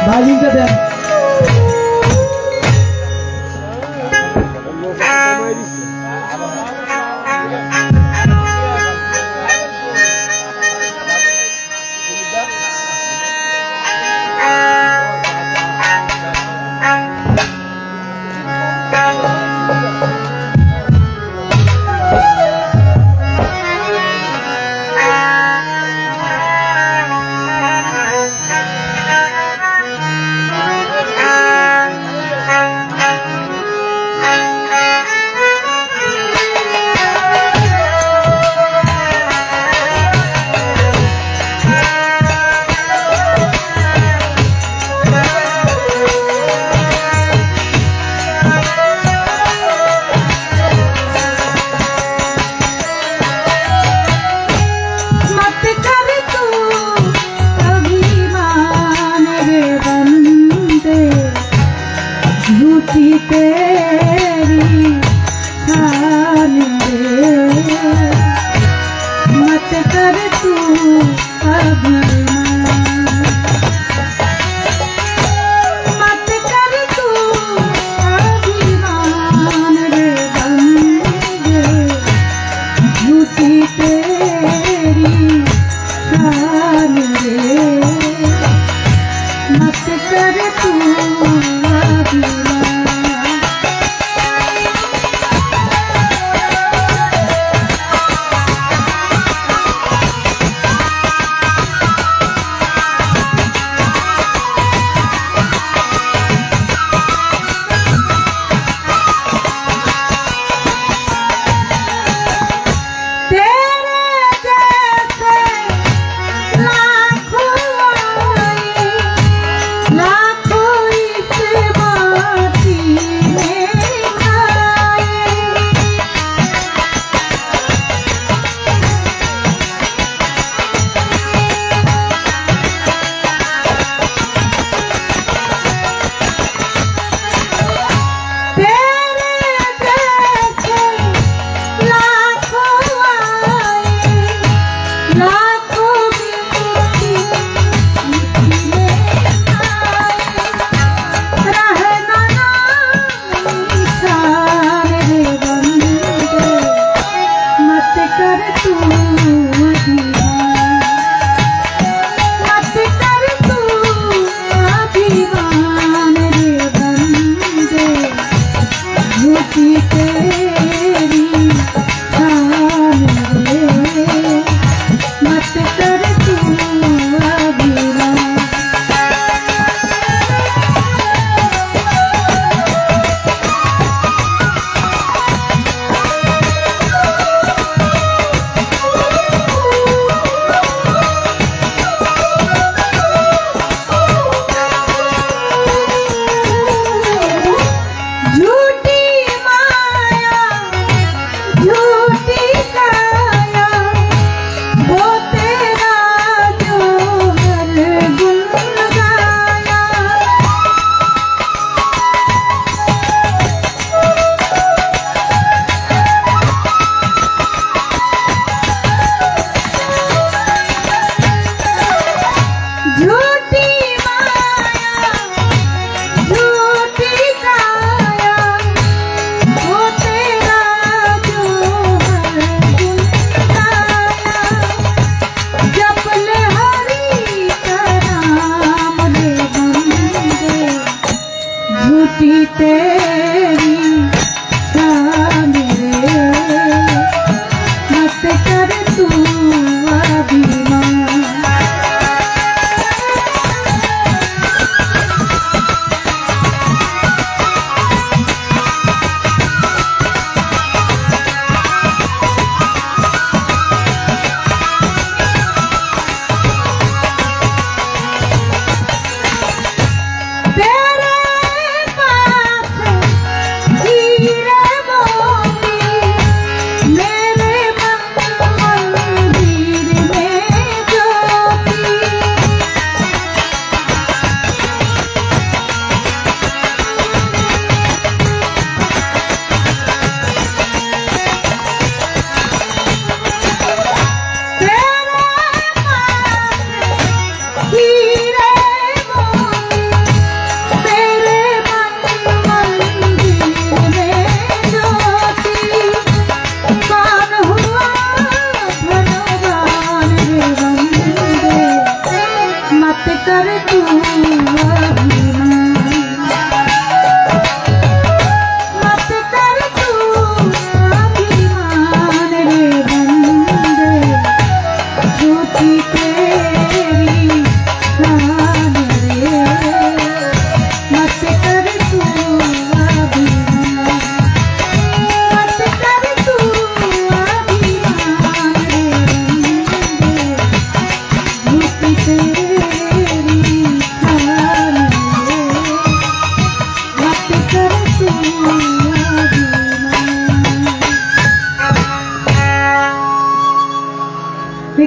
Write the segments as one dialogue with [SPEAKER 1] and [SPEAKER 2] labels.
[SPEAKER 1] ভাজিটা দেন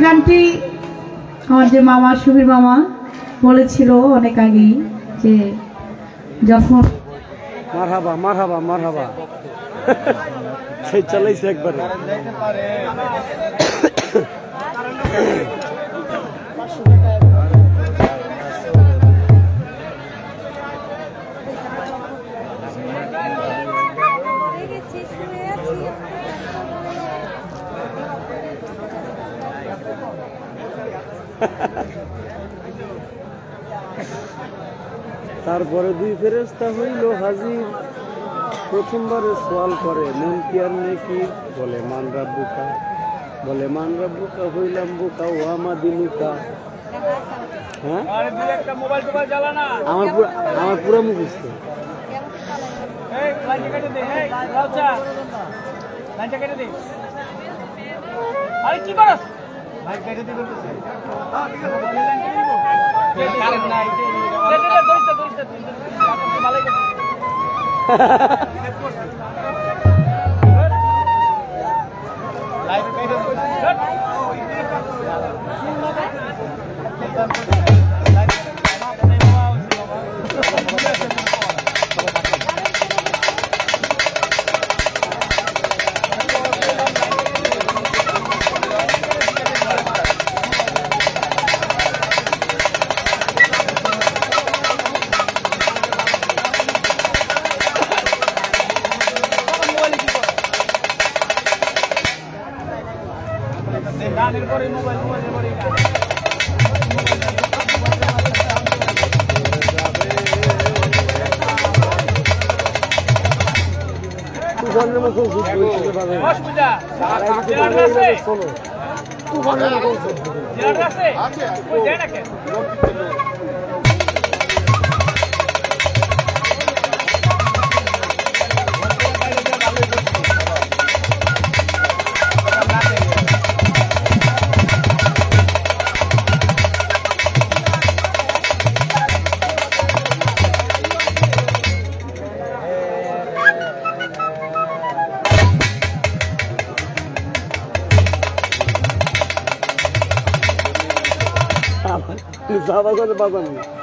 [SPEAKER 1] গানটি আমার যে মামা সুবীর মামা বলেছিল অনেক আগেই যে যখন
[SPEAKER 2] মারহাবা মারহাবা মারহাবা সেই চালাইছে একবার তারপরে দুই ফেরেশতা হইল হাজির প্রথমবারে সওয়াল করে মন কি আর নেকি বলে মান রাব্বুকা হইলাম বোকা ও আমাদিনুকা হ্যাঁ আমার পুরো মুখস্থ
[SPEAKER 3] কি করস ভাই কেটে দিবে কারেন্ট নাই গানের পরে মোবাইলের পরে
[SPEAKER 2] তুফানের মতো
[SPEAKER 3] অসুবিধা
[SPEAKER 2] তুফানের মতো Sahabat kau terpasang.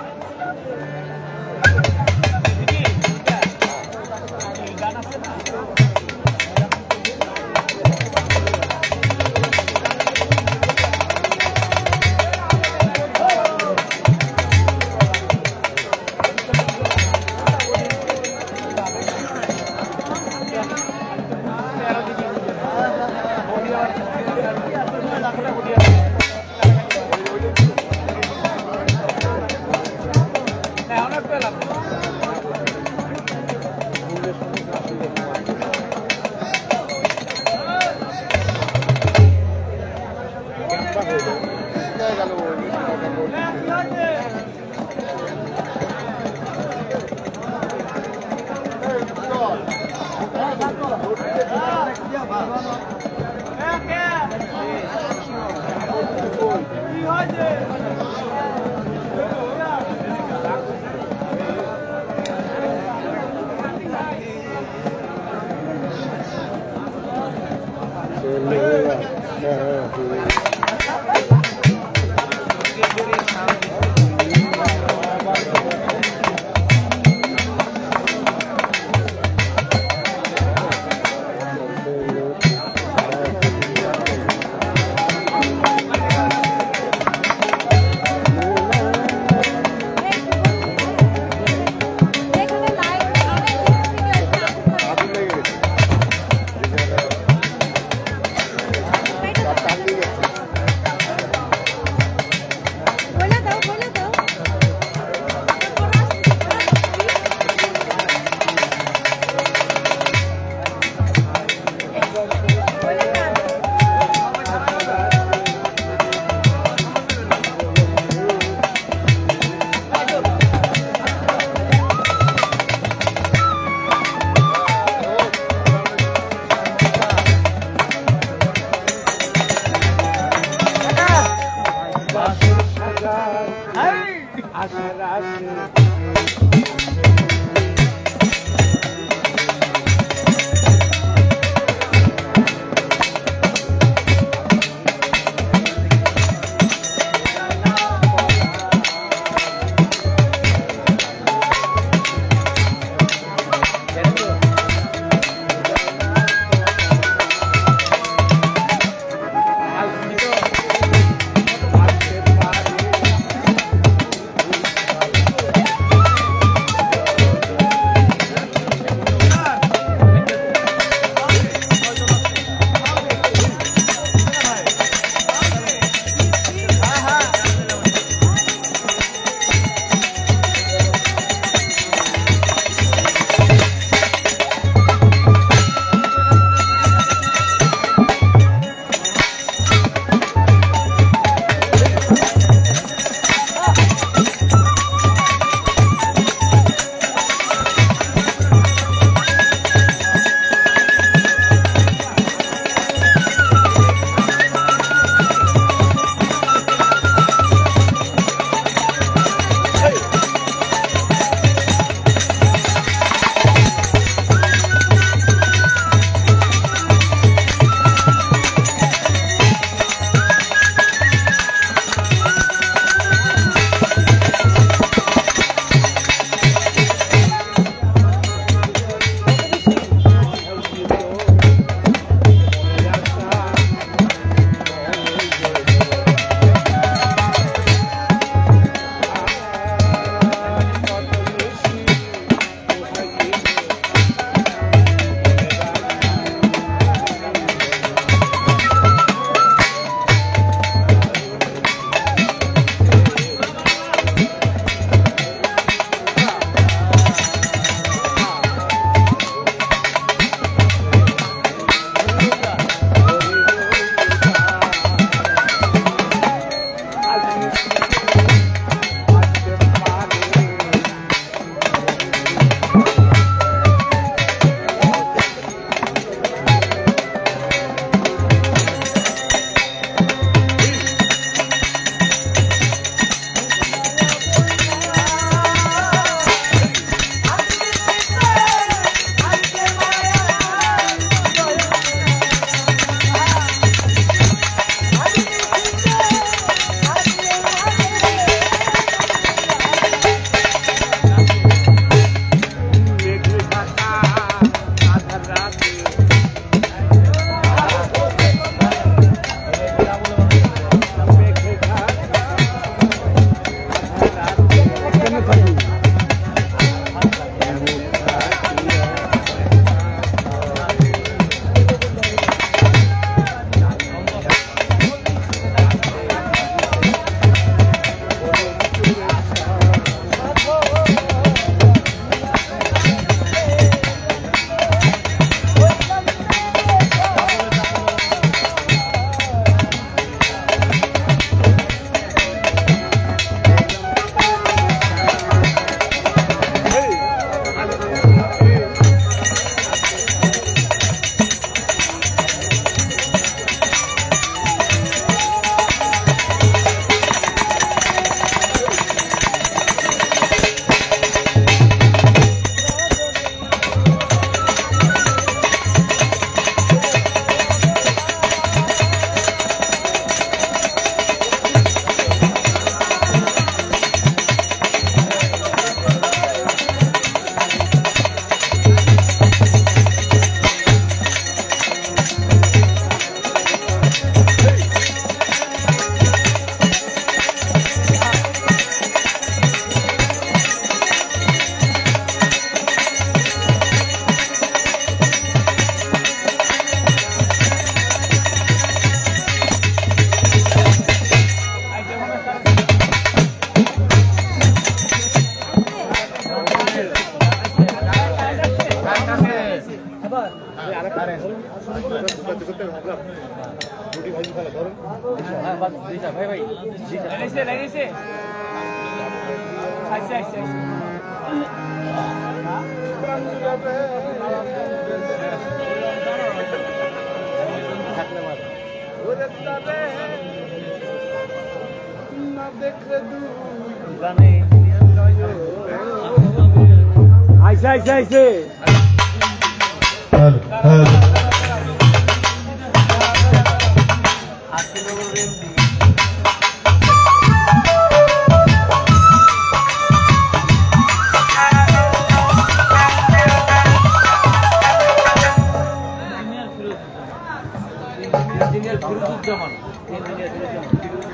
[SPEAKER 2] আইসে আইসে আইসে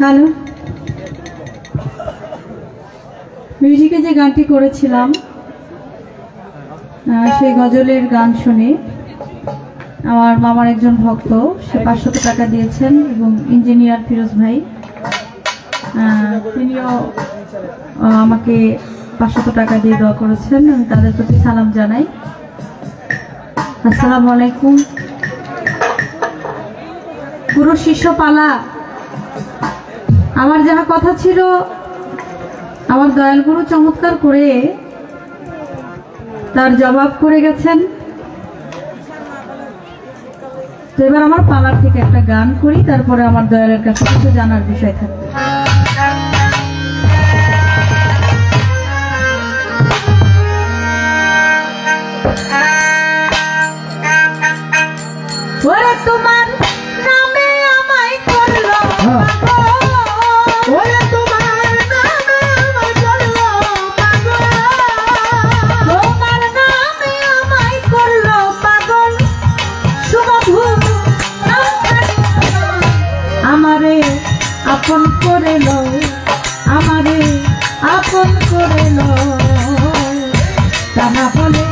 [SPEAKER 1] হ্যালো, মিউজিকে যে গানটি করেছিলাম সেই গজলের গান শুনে আমার মামার একজন ভক্ত সে 500 টাকা দিয়েছেন এবং ইঞ্জিনিয়ার ফিরোজ ভাই তিনিও আমাকে 500 টাকা দিয়ে দোয়া করেছেন। আমি তাদের প্রতি সালাম জানাই। আসসালামু আলাইকুম। পুরো শিষ্যপালা আমার যাহা কথা ছিল আমার দয়াল গুরু চমৎকার করে তার জবাব করে গেছেন। তো এবার আমার পালার থেকে একটা গান করি, তারপরে আমার দয়ালের কাছে কিছু জানার বিষয় থাকবে। ওরে তোমার নামে আমায় করলো ওরে তোমার নামে আমায় করলো তোমার নামে আমায় করলো পাগল সুবধু আমারে আপন করে লো আমারে আপন করে লো তাহা বলে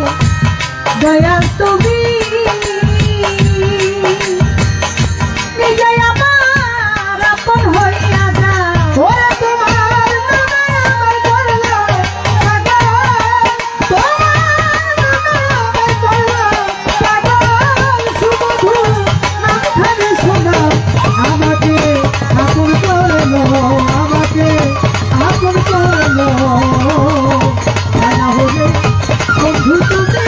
[SPEAKER 1] দয়াল তুমি নিজে আমার আপন হইয়া যাও ওরে তোমার নামে আমায় করলো পাগল তোমার নামে আমায় করলো পাগল সুবধু নামখানি শোনাও আমাকে আপন করলো আমাকে আপন করলো না হলে বন্ধু তুমি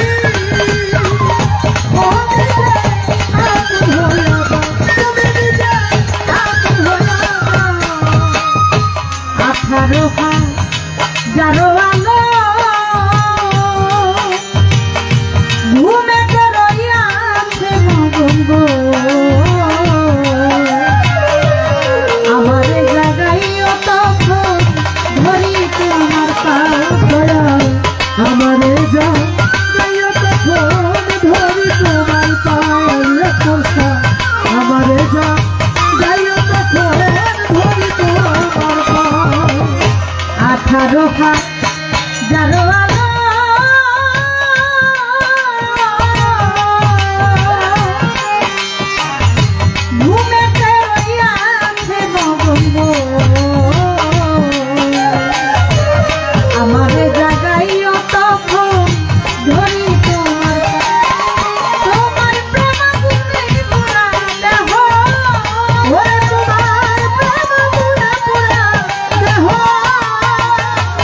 [SPEAKER 1] যারো আলো ঘুমেতে রইয়াছে মগঙ্গ আমারে জাগাইও তখন ধরিতে আমার পাও দয়াল আমারে জাগাইও তখন ধরি তোমার পায়ে কষা আমারে জাগাইও তখন ধরি তোমার পাও 18 হাত যারো আলো ঘুমেতে রইয়াছে মগঙ্গ আমারে জাগাইও তখন ধরি তোমার প্রেম গুণে পুরা দেহ ওরে তোমার প্রেম গুণে পুরা দেহ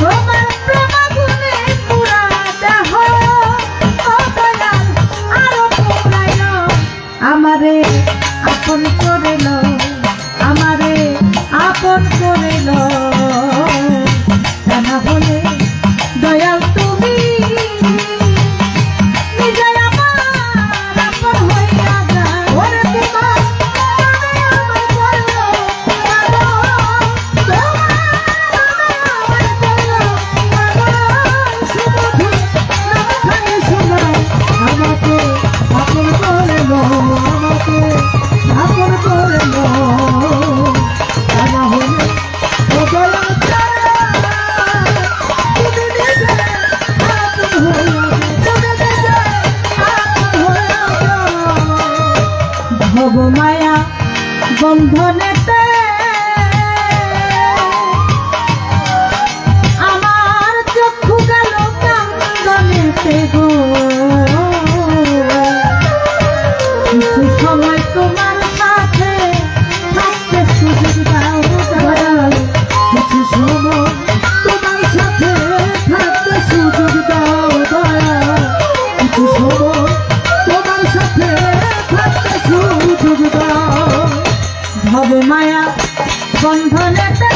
[SPEAKER 1] তোমার প্রেম গুণে পুরা দেহ ও দয়াল আরো পুরাইলো আমারে আপন করিলো আমারে আপন করিলো না হলে দয়াল তুমি নিজে আমার আপন হইয়া যাও ওরে তোমার নামে আমায় করলো পাগল তোমার নামে আমায় করলো পাগল সুবধু নামখানি শোনাও আমাকে আপন করলো আমাকে আপন করলো না হলে ও দয়াল ভব মায়া বন্ধনেতে আমার চক্ষু গেল কান্দনেতে গো কিছু সময় তোমার সাথে মায়া বন্ধনেতে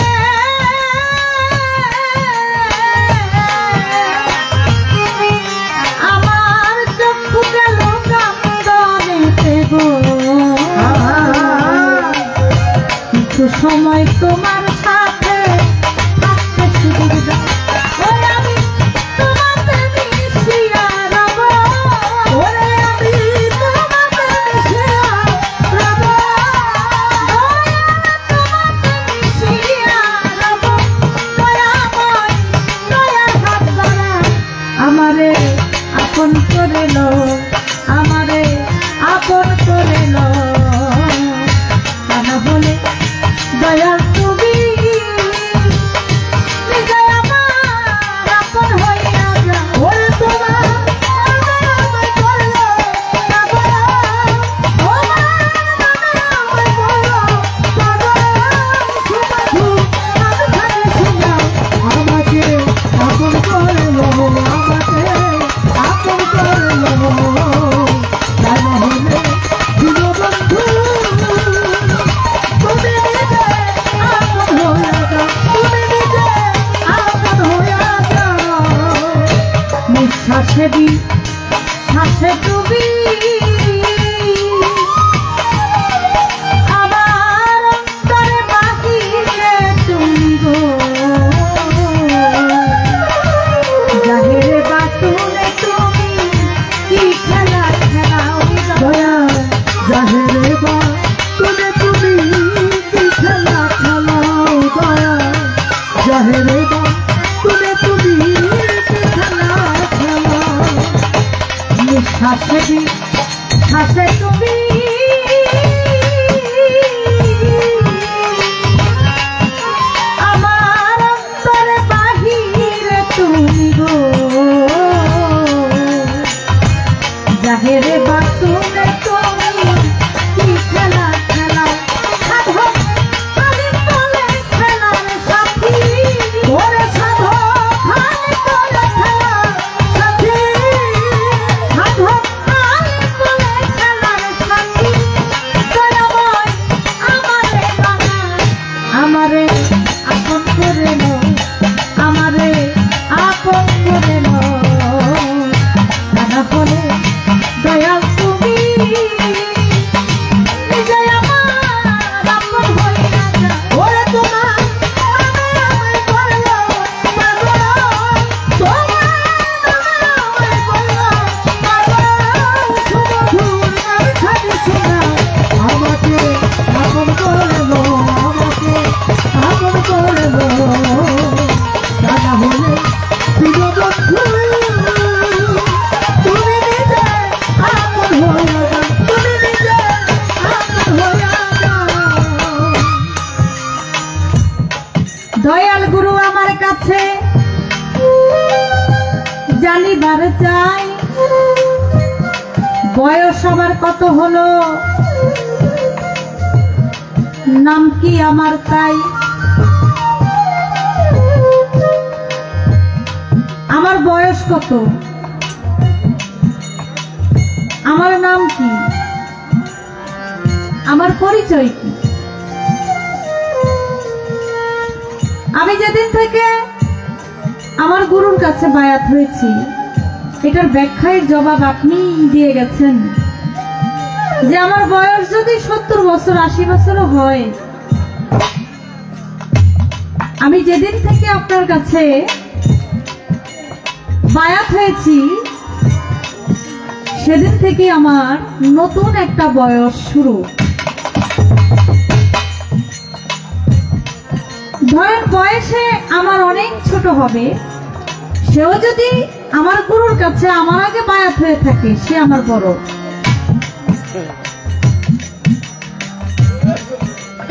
[SPEAKER 1] আমার চক্ষু গেল কান্দনেতে গো কিছু সময় তোমার সাথে থাকতে সুবিধা ওই আমি তোমাকে মিশিয়া রব ওরে আমি তোমাকে মিশিয়া রব তোমাকে মিশিয়া রব দয়াময় দয়ার হাত ধরা আমারে আপন করে লো আমারে আপন করে লো তা না হলে দয়াল তুমি নিজে আমার আপন হইয়া যা ওরে তোমার আমায় করলো পাগল তোমার আমায় করলো পাগল শুধু আমি খালি শুনাও আমাকে আপন করলো আমাকে আপন করলো তা না হলে দীনবন্ধু তুমি নিজে আপন হইয়া যাও তুমি নিজে আপন হইয়া যাও নিঃশ্বাসে শ্বাসে তুমি আমার অন্তরে বাহিরে তুমি গো জাহেরে বাতুলে তুমি কি খেলা খেলাও দয়া জাহেরে বাতুলে তুমি কি খেলা খেলাও দয়া জাহেরে বাতুলে তুমি কি খেলা খেলাও নিঃশ্বাসে শ্বাসে তুমি আমার অন্তরে বাহিরে তুমি গো জাহেরে বাতুলে তুমি কি খেলা খেলাও সাধক খালি বলে খেলার সাথী ওরে সাধক খালি বলে খেলার সাথী সাধক খালি বলে খেলার সাথী দয়াময় আমারে বানা আমারে আপন করে লো আমারে আপন করে লো তা না হলে দয়াল তুমি নিজে আমার আপন হইয়া যা ওরে তোমার আমায় করলো পাগল তোমার আমায় করলো পাগল সুমধুর আমি খালি শোনাও আমাকে আপন করলো আমাকে আপন করলো তা না হলে দীনবন্ধু তুমি নিজে আপন হইয়া যাও তুমি নিজে আপন হইয়া যাও দয়াল গুরু আমার কাছে জানিবার চাই বয়স আমার কত হলো নাম কি আমার তাই আমার বয়স কত আমার নাম কি আমার পরিচয় কি আমি যেদিন থেকে আমার গুরুর কাছে বায়াত হয়েছি এটার ব্যাখ্যার জবাব আপনি দিয়ে গেছেন যে আমার বয়স যদি 70 বছর 80 বছরও হয় আমি যেদিন থেকে আপনার কাছে বায়াত হয়েছি সেদিন থেকে আমার নতুন একটা বয়স শুরু ধরেন বয়সে আমার অনেক ছোট হবে সেও যদি আমার গুরুর কাছে আমার আগে বায়াত হয়ে থাকে সে আমার বড়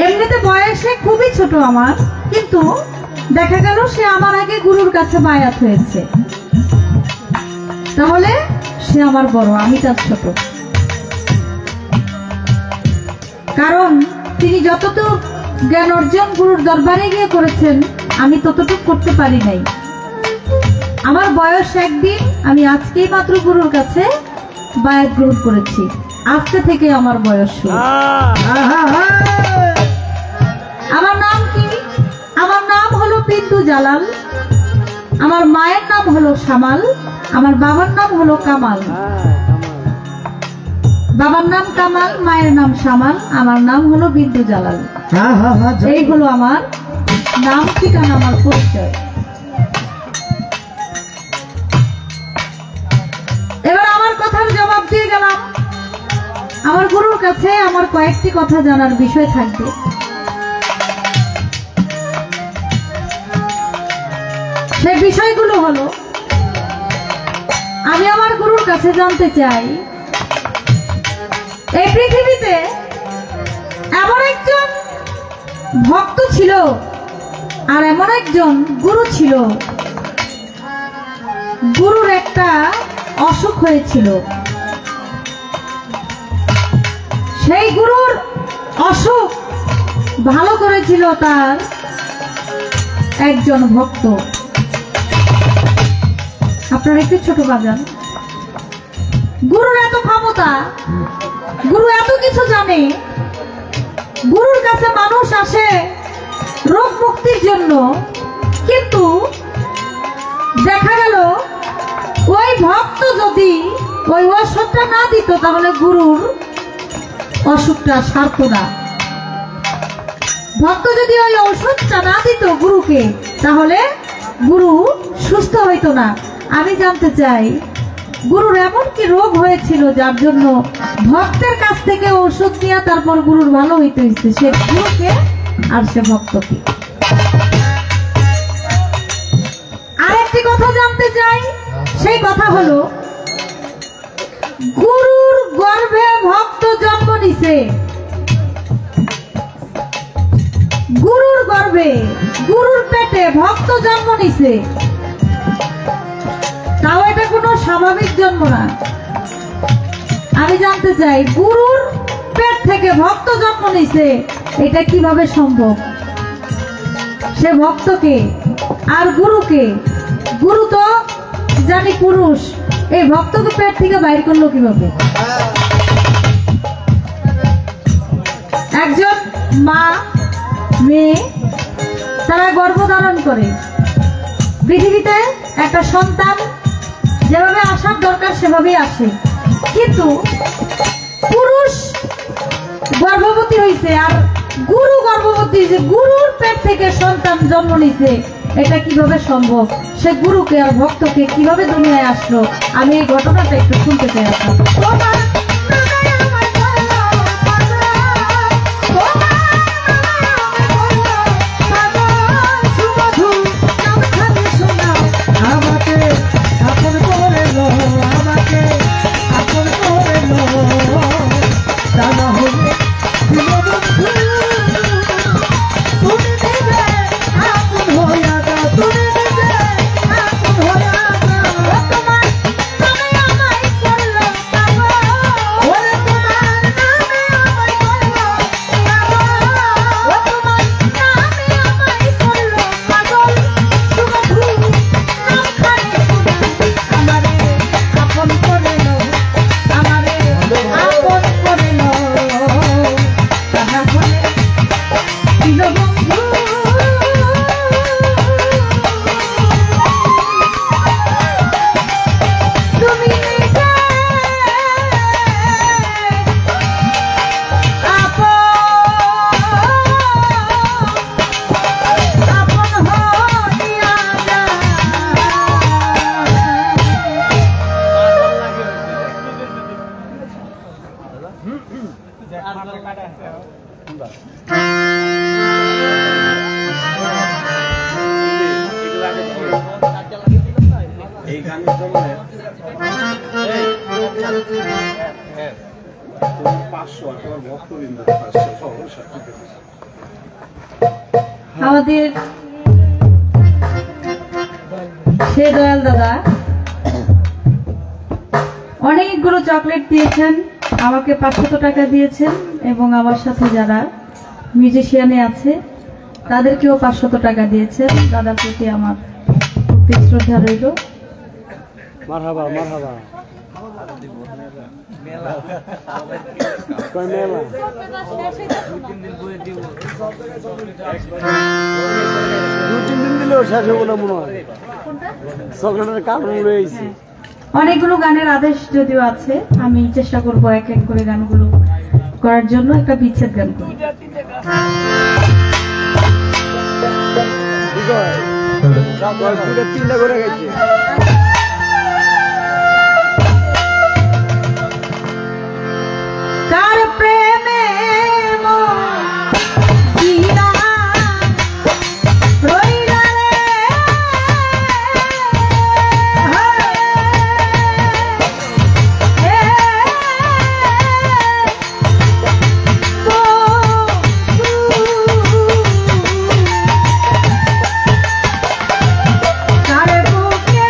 [SPEAKER 1] এমনিতে বয়সে খুবই ছোট আমার কিন্তু দেখা গেল সে আমার আগে গুরুর কাছে বায়াত হয়েছে তাহলে সে আমার বড় আমি তার ছোট কারণ তিনি যতটুকু জ্ঞান অর্জন গুরুর দরবারে গিয়ে করেছেন আমি ততটুকু করতে পারি নাই আমার বয়স একদিন আমি আজকেই মাত্র গুরুর কাছে বায়াত গ্রহণ করেছি আজকে থেকে আমার বয়স শুরু বিন্দু জালাল, আমার মায়ের নাম হলো শামাল, আমার বাবার নাম হলো কামাল। বাবার নাম কামাল, মায়ের নাম শামাল, আমার নাম হলো বিন্দু জালাল। এই হলো আমার নাম, ঠিকানা, আমার পরিচয়। এবার আমার কথার জবাব দিয়ে গেলাম। আমার গুরুর কাছে আমার কয়েকটি কথা জানার বিষয় থাকবে। সে বিষয়গুলো হলো, আমি আমার গুরুর কাছে জানতে চাই, এই পৃথিবীতে এমন একজন ভক্ত ছিল আর এমন একজন গুরু ছিল, গুরুর একটা অসুখ হয়েছিল। সেই গুরুর অসুখ ভালো করেছিল তার একজন ভক্ত। আপনারা একটু ছোট বাজান। গুরুর এত ক্ষমতা, গুরু এত কিছু জানে, গুরুর কাছে মানুষ আসে রোগ মুক্তির জন্য, কিন্তু দেখা গেল ওই ভক্ত যদি ওই ওষুধটা না দিত তাহলে গুরুর অসুখটা সারত না। ভক্ত যদি ওই ওষুধটা না দিত গুরুকে তাহলে গুরু সুস্থ হইতো না। আমি জানতে চাই, গুরুর এমন কি রোগ হয়েছিল যার জন্য ভক্তের কাছ থেকে ওষুধ নিয়ে তারপর গুরুর ভালো হইতে হয়েছে? সে গুরুকে আর সে ভক্তকে। আরেকটি কথা জানতে চাই, সেই কথা হলো, গুরুর গর্ভে ভক্ত জন্ম নিছে। গুরুর গর্ভে, গুরুর পেটে ভক্ত জন্ম নিছে, তাও এটা কোনো স্বাভাবিক জন্ম না। আমি জানতে চাই, গুরুর পেট থেকে ভক্ত জন্ম নিছে, এটা কিভাবে সম্ভব? সে ভক্তকে আর গুরুকে, গুরু তো জানি পুরুষ, এই ভক্তকে পেট থেকে বাইর করলো কিভাবে? একজন মা মেয়ে তারা গর্ভধারণ করে, পৃথিবীতে একটা সন্তান যেভাবে আসার দরকার সেভাবেই আসে, কিন্তু পুরুষ গর্ভবতী হয়েছে আর গুরু গর্ভবতী হয়েছে, গুরুর পেট থেকে সন্তান জন্ম নিছে, এটা কিভাবে সম্ভব? সে গুরুকে আর ভক্তকে কিভাবে দুনিয়ায় আসলো? আমি এই ঘটনাটা একটু শুনতে চাই। আমাদের সে দয়াল দাদা অনেকগুলো চকলেট দিয়েছেন, আমাকে 500 টাকা দিয়েছেন, এবং আমার সাথে যারা মিউজিশিয়ানে আছে তাদেরকেও 500 টাকা দিয়েছেন। দাদার প্রতি আমার শ্রদ্ধা রইল।
[SPEAKER 2] মারহাবা মারহাবা। মেলা দিলেও শেষ হবে না মনে হয়। চকলেটের কারণ রয়েছে।
[SPEAKER 1] অনেকগুলো গানের আদেশ যদিও আছে, আমি চেষ্টা করব এক এক করে গানগুলো করার জন্য। একটা বিচ্ছেদ গান করি।
[SPEAKER 2] তিনটা করে গেছে।
[SPEAKER 1] কার প্রেমে কার বুকে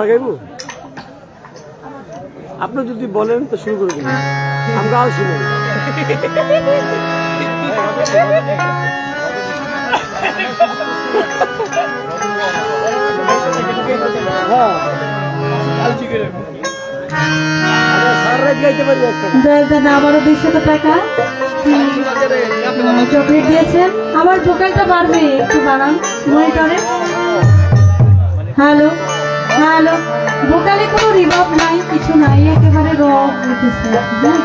[SPEAKER 2] লাগাইবো? আপনি যদি বলেন তো শুরু করে দিন, আমি গাও শুনি।
[SPEAKER 1] আবারও 200 টাকা চকলেট দিয়েছেন। আমার ভোকালটা বাড়বে, একটু বাড়ান মনিটরে। হ্যালো হ্যালো, ভোকালে কোনো রিভাব নাই, কিছু নাই, একেবারে রব উঠেছে। হ্যাঁ,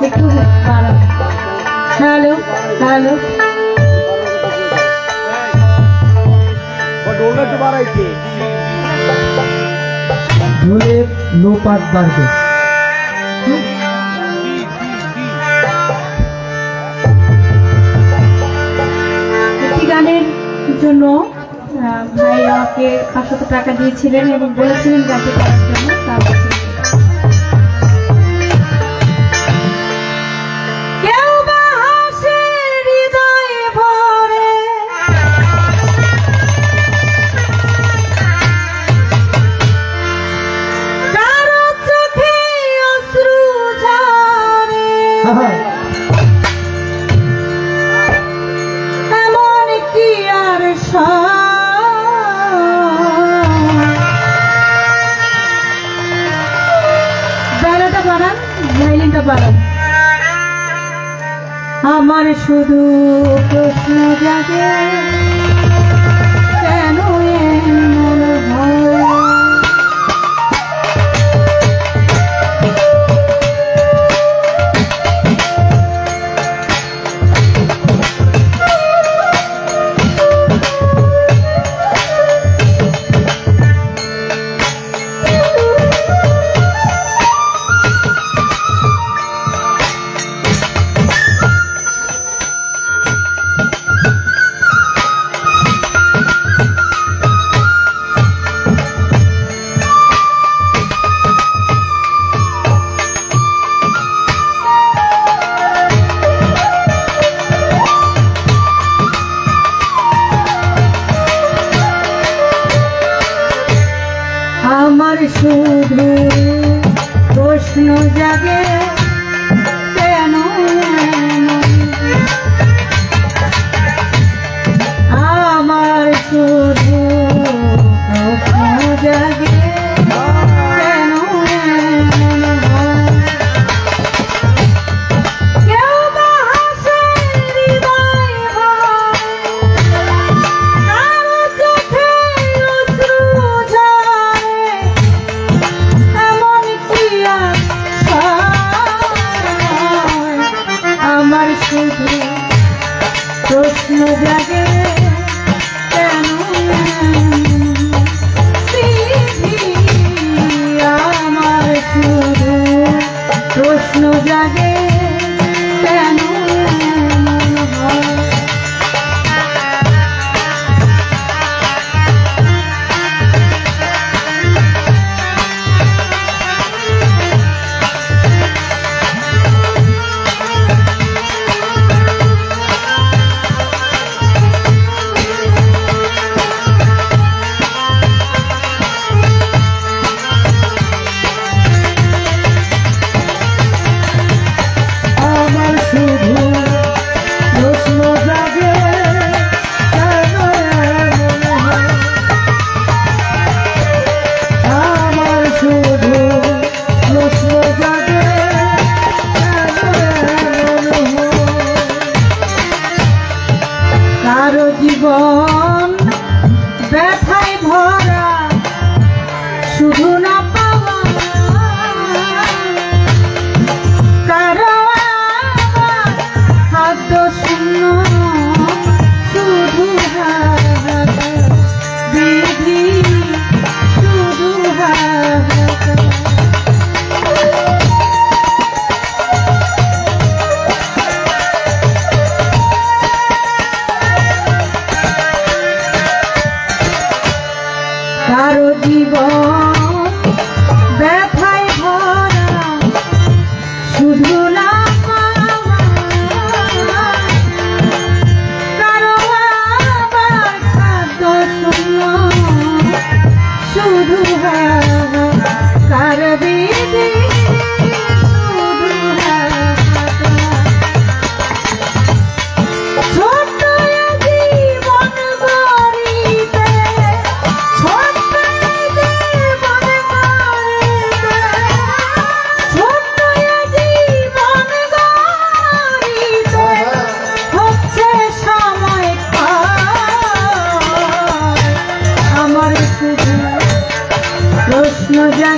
[SPEAKER 1] একটু বাড়ান। হ্যালো হ্যালো,
[SPEAKER 4] ঢোলের লোপাট বাড়বে।
[SPEAKER 1] একটি গানের জন্য ভাই আমাকে 500 টাকা দিয়েছিলেন এবং বলেছিলেন গানটি করার জন্য। কেউ বা হাসে হৃদয়ে ভরে, কারো চোখে অশ্রু ঝরে, এমন কি আর বেলাটা বাড়ান, ভাইলিনটা বাড়ান। আমার শুধু প্রশ্ন জাগে, কেন এমন হয়? আমার শুধু প্রশ্ন জাগে, কেন আমার শুধু প্রশ্ন জাগে, কেন কেউ বা হাসে হৃদয় ভরে, কারো চোখে অশ্রু ঝরে, এমন কি আর আমার শুধু প্রশ্ন জাগে, কেন আমার শুধু প্রশ্ন জাগে, কেন হয়? আমার শুধু প্রশ্ন জাগে, কেন এমন হয়? আমার শুধু প্রশ্ন জাগে, কেন এমন হয়? কারো জীবন ব্যথায় ভরা, শুধু না পাওয়া, কারো আবার খাদ্য শূন্য, শুধু হাহাকার বিধি, শুধু হাহাকার।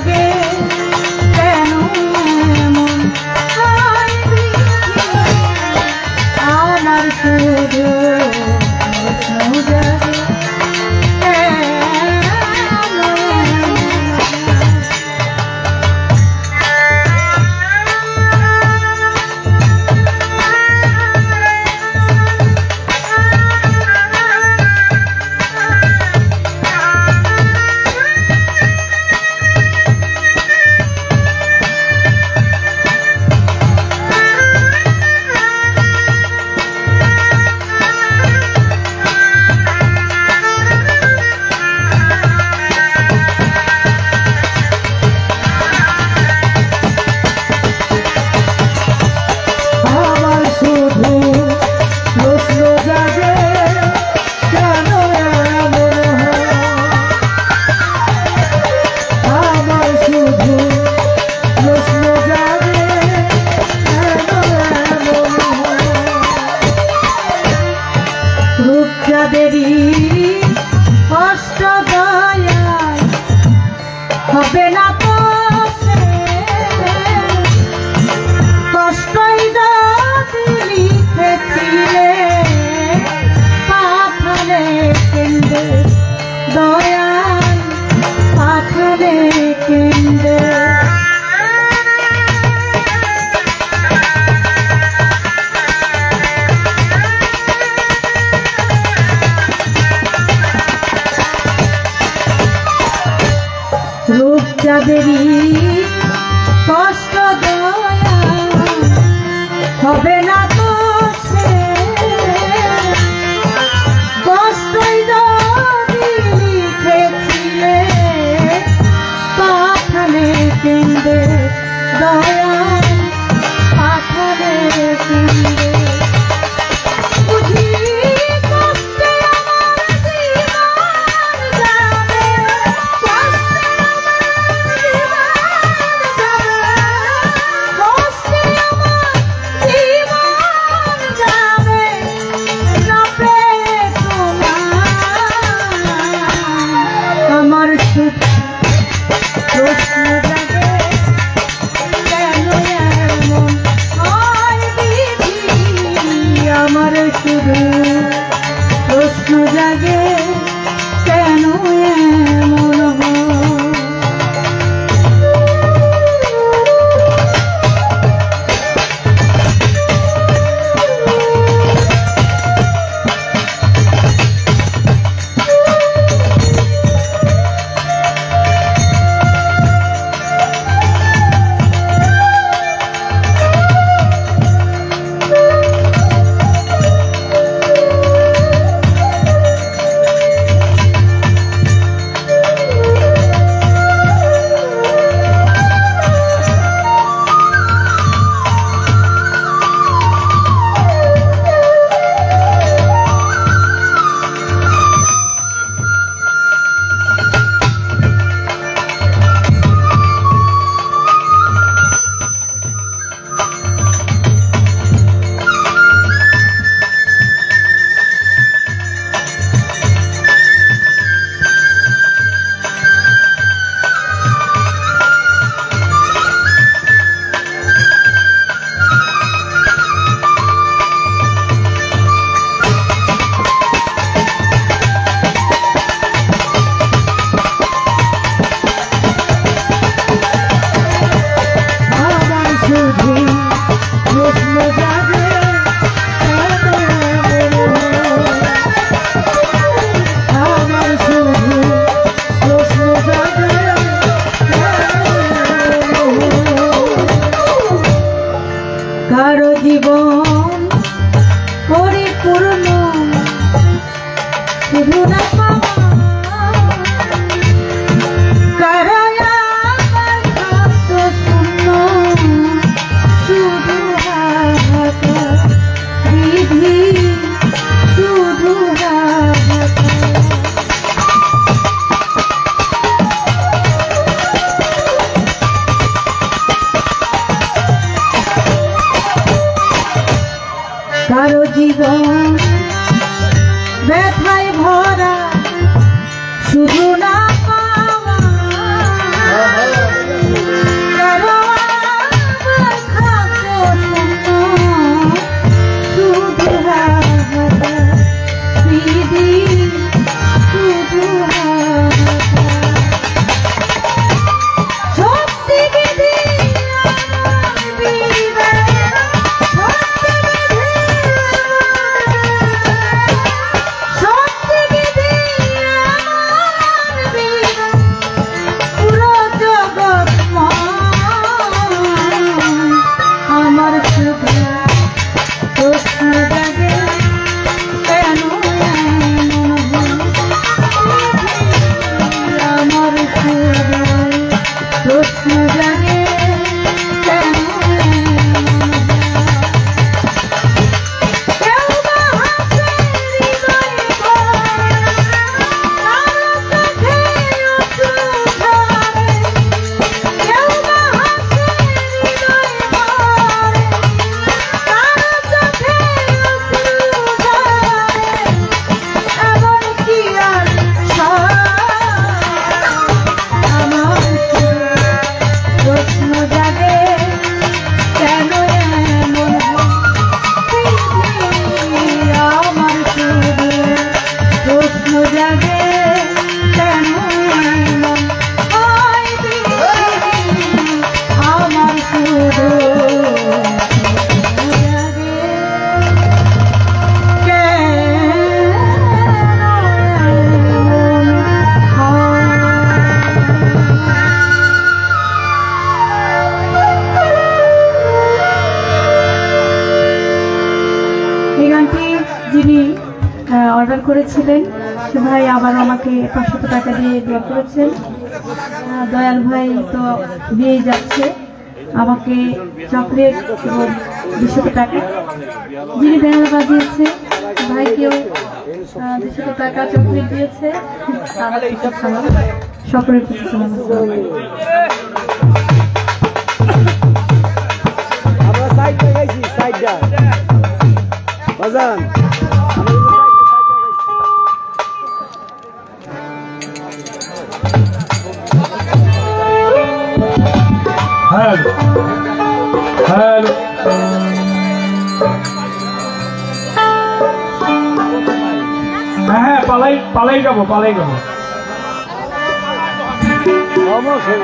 [SPEAKER 1] জাগে কেন এমন হয় বিধি, আমার শুধু প্রশ্ন জাগে কেন এমন। রূপচাঁদেরই কষ্ট দয়ায় হবে না তো সে, কষ্টই যদি লিখেছিলে পাথরে কেন্দ্রে দয়াল পাথরে কেন্দ্রে। রূপচাঁদেরই কষ্ট দয়া হবে না তো সে, কষ্টই যদি লিখেছিলে পাথরে কেন্দ্রে দয়া পাথরে কেন্দ্রে। আমার শুধু প্রশ্ন জাগে কেন এমন হয়। কারো জীবন পরিপূর্ণ শুধু না পাওয়া, কারো আবার খাদ্য শূন্য শুধু হাহাকার বিধি শুধু হাহাকার। কারো জীবন ব্যথায় ভরা শুধু না পাওয়া, প্রশ্ন জাগে কেন অর্ডার করেছিলেন সে ভাই আবার আমাকে 500 টাকা দিয়ে দোয়া করেছেন। দয়াল ভাই তো দিয়েই যাচ্ছে আমাকে চকলেট এবং 200 টাকা। যিনি ব্যানার বাজিয়েছে ভাইকেও 200 টাকা চকলেট দিয়েছে। সকলের প্রতি সালাম।
[SPEAKER 2] আমরা সাইডটা গাইছি, সাইডটা বাজান
[SPEAKER 4] হ্যালো হ্যালো হ্যাঁ পালাই পালাই যাবো
[SPEAKER 2] সমস্যা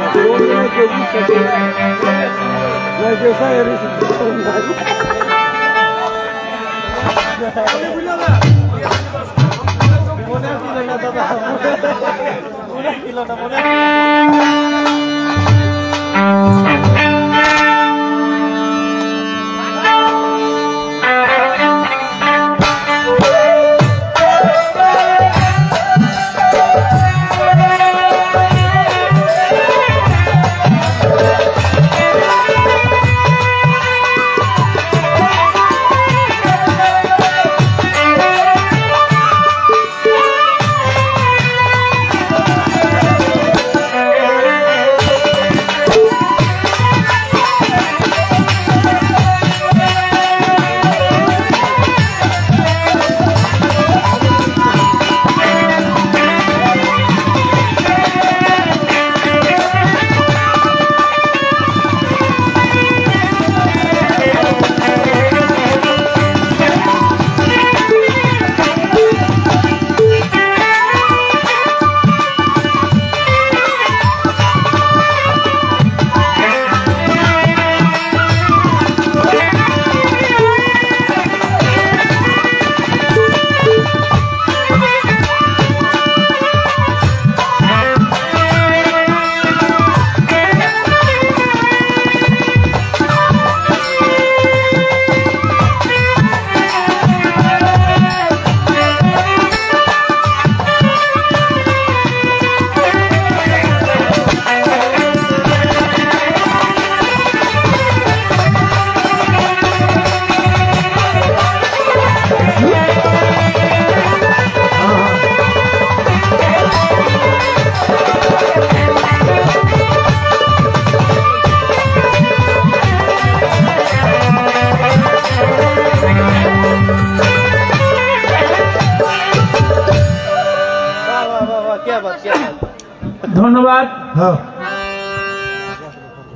[SPEAKER 4] ধন্যবাদ।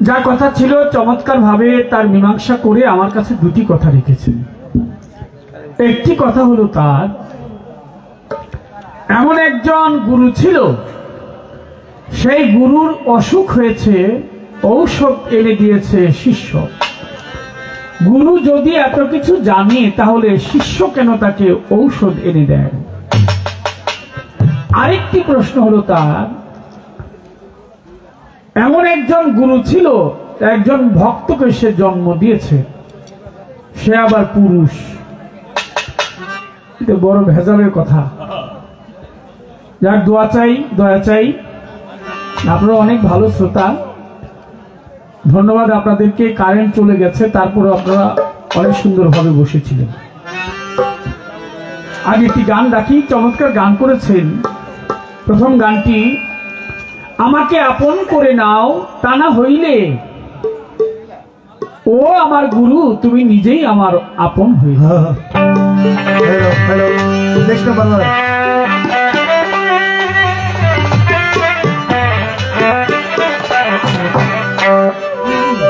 [SPEAKER 4] যা কথা ছিল চমৎকার ভাবে তার মীমাংসা করে আমার কাছে দুটি কথা রেখেছেন। একটি কথা হলো তার এমন একজন গুরু ছিল, সেই গুরুর অসুখ হয়েছে, ঔষধ এনে দিয়েছে শিষ্য। গুরু যদি এত কিছু জানে তাহলে শিষ্য কেন তাকে ঔষধ এনে দেয়? আরেকটি প্রশ্ন হলো তার এমন একজন গুরু ছিল, একজন ভক্তকে সে জন্ম দিয়েছে, সে আবার পুরুষ। এটা বড় ভেজালের কথা। যার দোয়া চাই, দয়া চাই। আপনারা অনেক ভালো শ্রোতা, ধন্যবাদ আপনাদেরকে। কারেন্ট চলে গেছে, তারপরে আপনারা অনেক সুন্দরভাবে বসেছিলেন। আগে একটি গান রাখি, চমৎকার গান করেছেন। প্রথম গানটি, আমাকে আপন করে নাও, তা না হইলে ও আমার গুরু, তুমি নিজেই আমার আপন হইলে।
[SPEAKER 5] হ্যালো হ্যালো, দেখতে পারো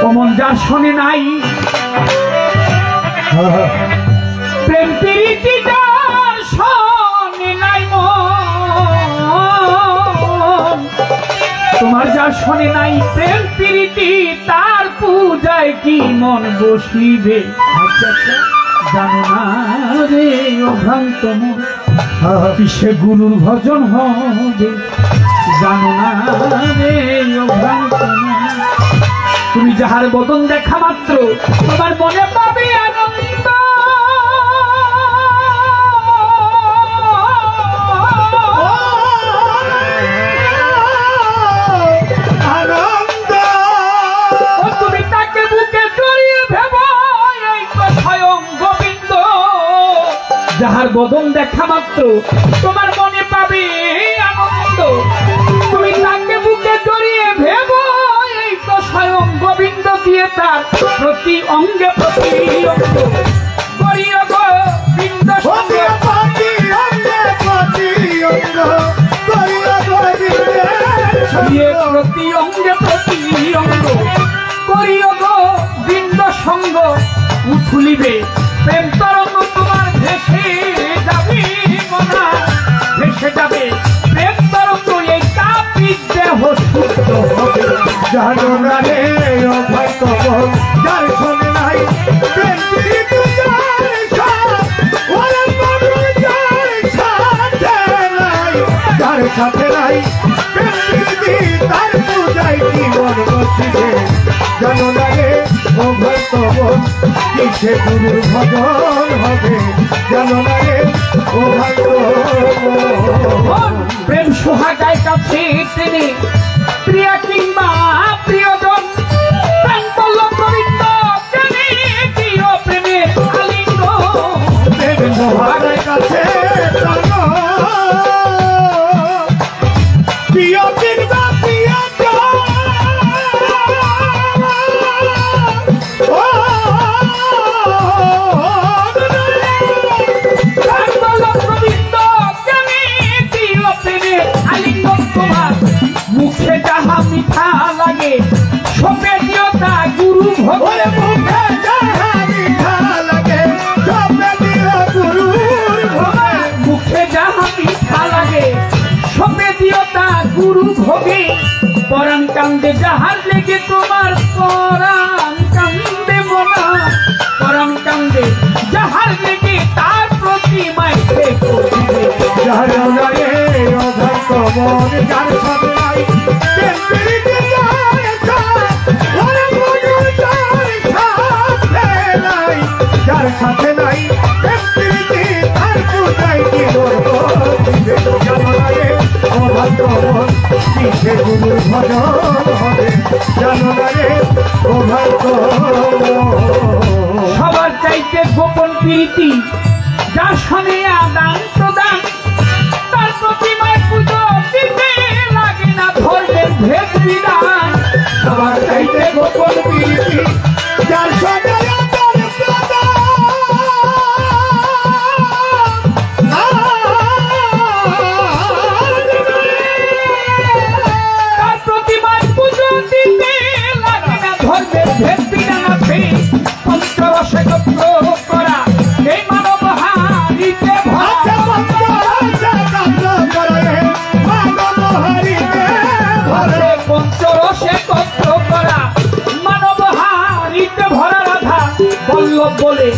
[SPEAKER 4] অমন যার শোনে নাই প্রেম প্রীতি, যার শোনে নাই মন, তোমার যার শোনে নাই প্রেম প্রীতি, তার পূজায় কি মন বসিবে। আচ্ছা আচ্ছা, জানো না রে অভ্রান্ত মন, কিসে গুরুর ভজন হবে, জানো না রে অভ্রান্ত মন। তুমি যাহার বদন দেখা মাত্র তোমার মনে পাবে আনন্দ,
[SPEAKER 5] আনন্দ।
[SPEAKER 4] তুমি তাকে বুকে জড়িয়ে ভেব, এই তো স্বয়ং গোবিন্দ। যাহার বদন দেখা মাত্র তোমার মনে পাবে আনন্দ, তুমি তাকে বুকে জড়িয়ে ভেব, এই তো স্বয়ং গোবিন্দ। দিয়ে তার প্রতি অঙ্গে প্রতি অঙ্গ করিও গোবিন্দ সঙ্গে, দিয়ে প্রতি অঙ্গে প্রতি অঙ্গ করিও গোবিন্দ সঙ্গ। উঠুলিবে প্রেম তরঙ্গ তোমার ভেসে যাবে মনা, ভেসে যাবে প্রেম তরঙ্গ, এই তাপিত দেহ শুদ্ধ হবে।
[SPEAKER 5] জানো না রে অভ্রান্ত মন, যার শোনে নাই প্রেম প্রীতি, যার সাথে নাই প্রেম প্রীতি, তার পূজায় কি মন বসিবে। জানো না রে অভ্রান্ত মন, কিসে গুরুর ভজন হবে, জানো না রে অভ্রান্ত মন।
[SPEAKER 4] প্রেম সোহাগায় কাছে টেনে প্রিয়া কিংবা প্রিয়জন, প্রেম বলল গোবিন্দ জানে প্রিয় প্রেমের আলিঙ্গ।
[SPEAKER 5] প্রেম সোহাগায় কাছে প্রিয় কিংবা প্রিয়জন,
[SPEAKER 4] প্রেম বলল গোবিন্দ জানে প্রিয় প্রেমের আলিঙ্গ। তোমার মুখে যাহা মিঠা লাগে, সপে দিও তা গুরু ভোগে।
[SPEAKER 5] মুখে যাহা মিঠা লাগে, সপে দিও গুরুর ভোগে।
[SPEAKER 4] মুখে যাহা মিঠা লাগে, সপে দিও তা গুরু ভোগে। পরাণ কান্দে যাহার লেগে তোমার, পরাণ কান্দে মনা, পরাণ কান্দে যাহার লেগে তার প্রতিমায়
[SPEAKER 5] জানো না রে অভ্রান্ত মন, যার সাথে নাই প্রেম প্রীতি, যার সাথে নাই প্রেম প্রীতি, তার পূজায় কি মন বসিবে। জানো না রে অভ্রান্ত মন, কিসে গুরুর ভজন হবে, জানো না রে অভ্রান্ত মন।
[SPEAKER 4] সবার চাইতে গোপন প্রীতি, যার সঙ্গে আদান প্রদান, তার প্রতিমায় পুজো দিতে লাগে না ধর্মের ভেদ বিধান।
[SPEAKER 5] সবার চাইতে গোপন প্রীতি, যার সঙ্গে আদান প্রদান,
[SPEAKER 4] তার প্রতিমায় পুজো দিতে লাগে না ধর্মের ভেদ বিধান আছে। পঞ্চরসে গোত্র করা এই মানব হারিতে ভরা, পঞ্চরসে গোত্র করা মানব হারিতে ভরা। রাধা বল্লভ বলে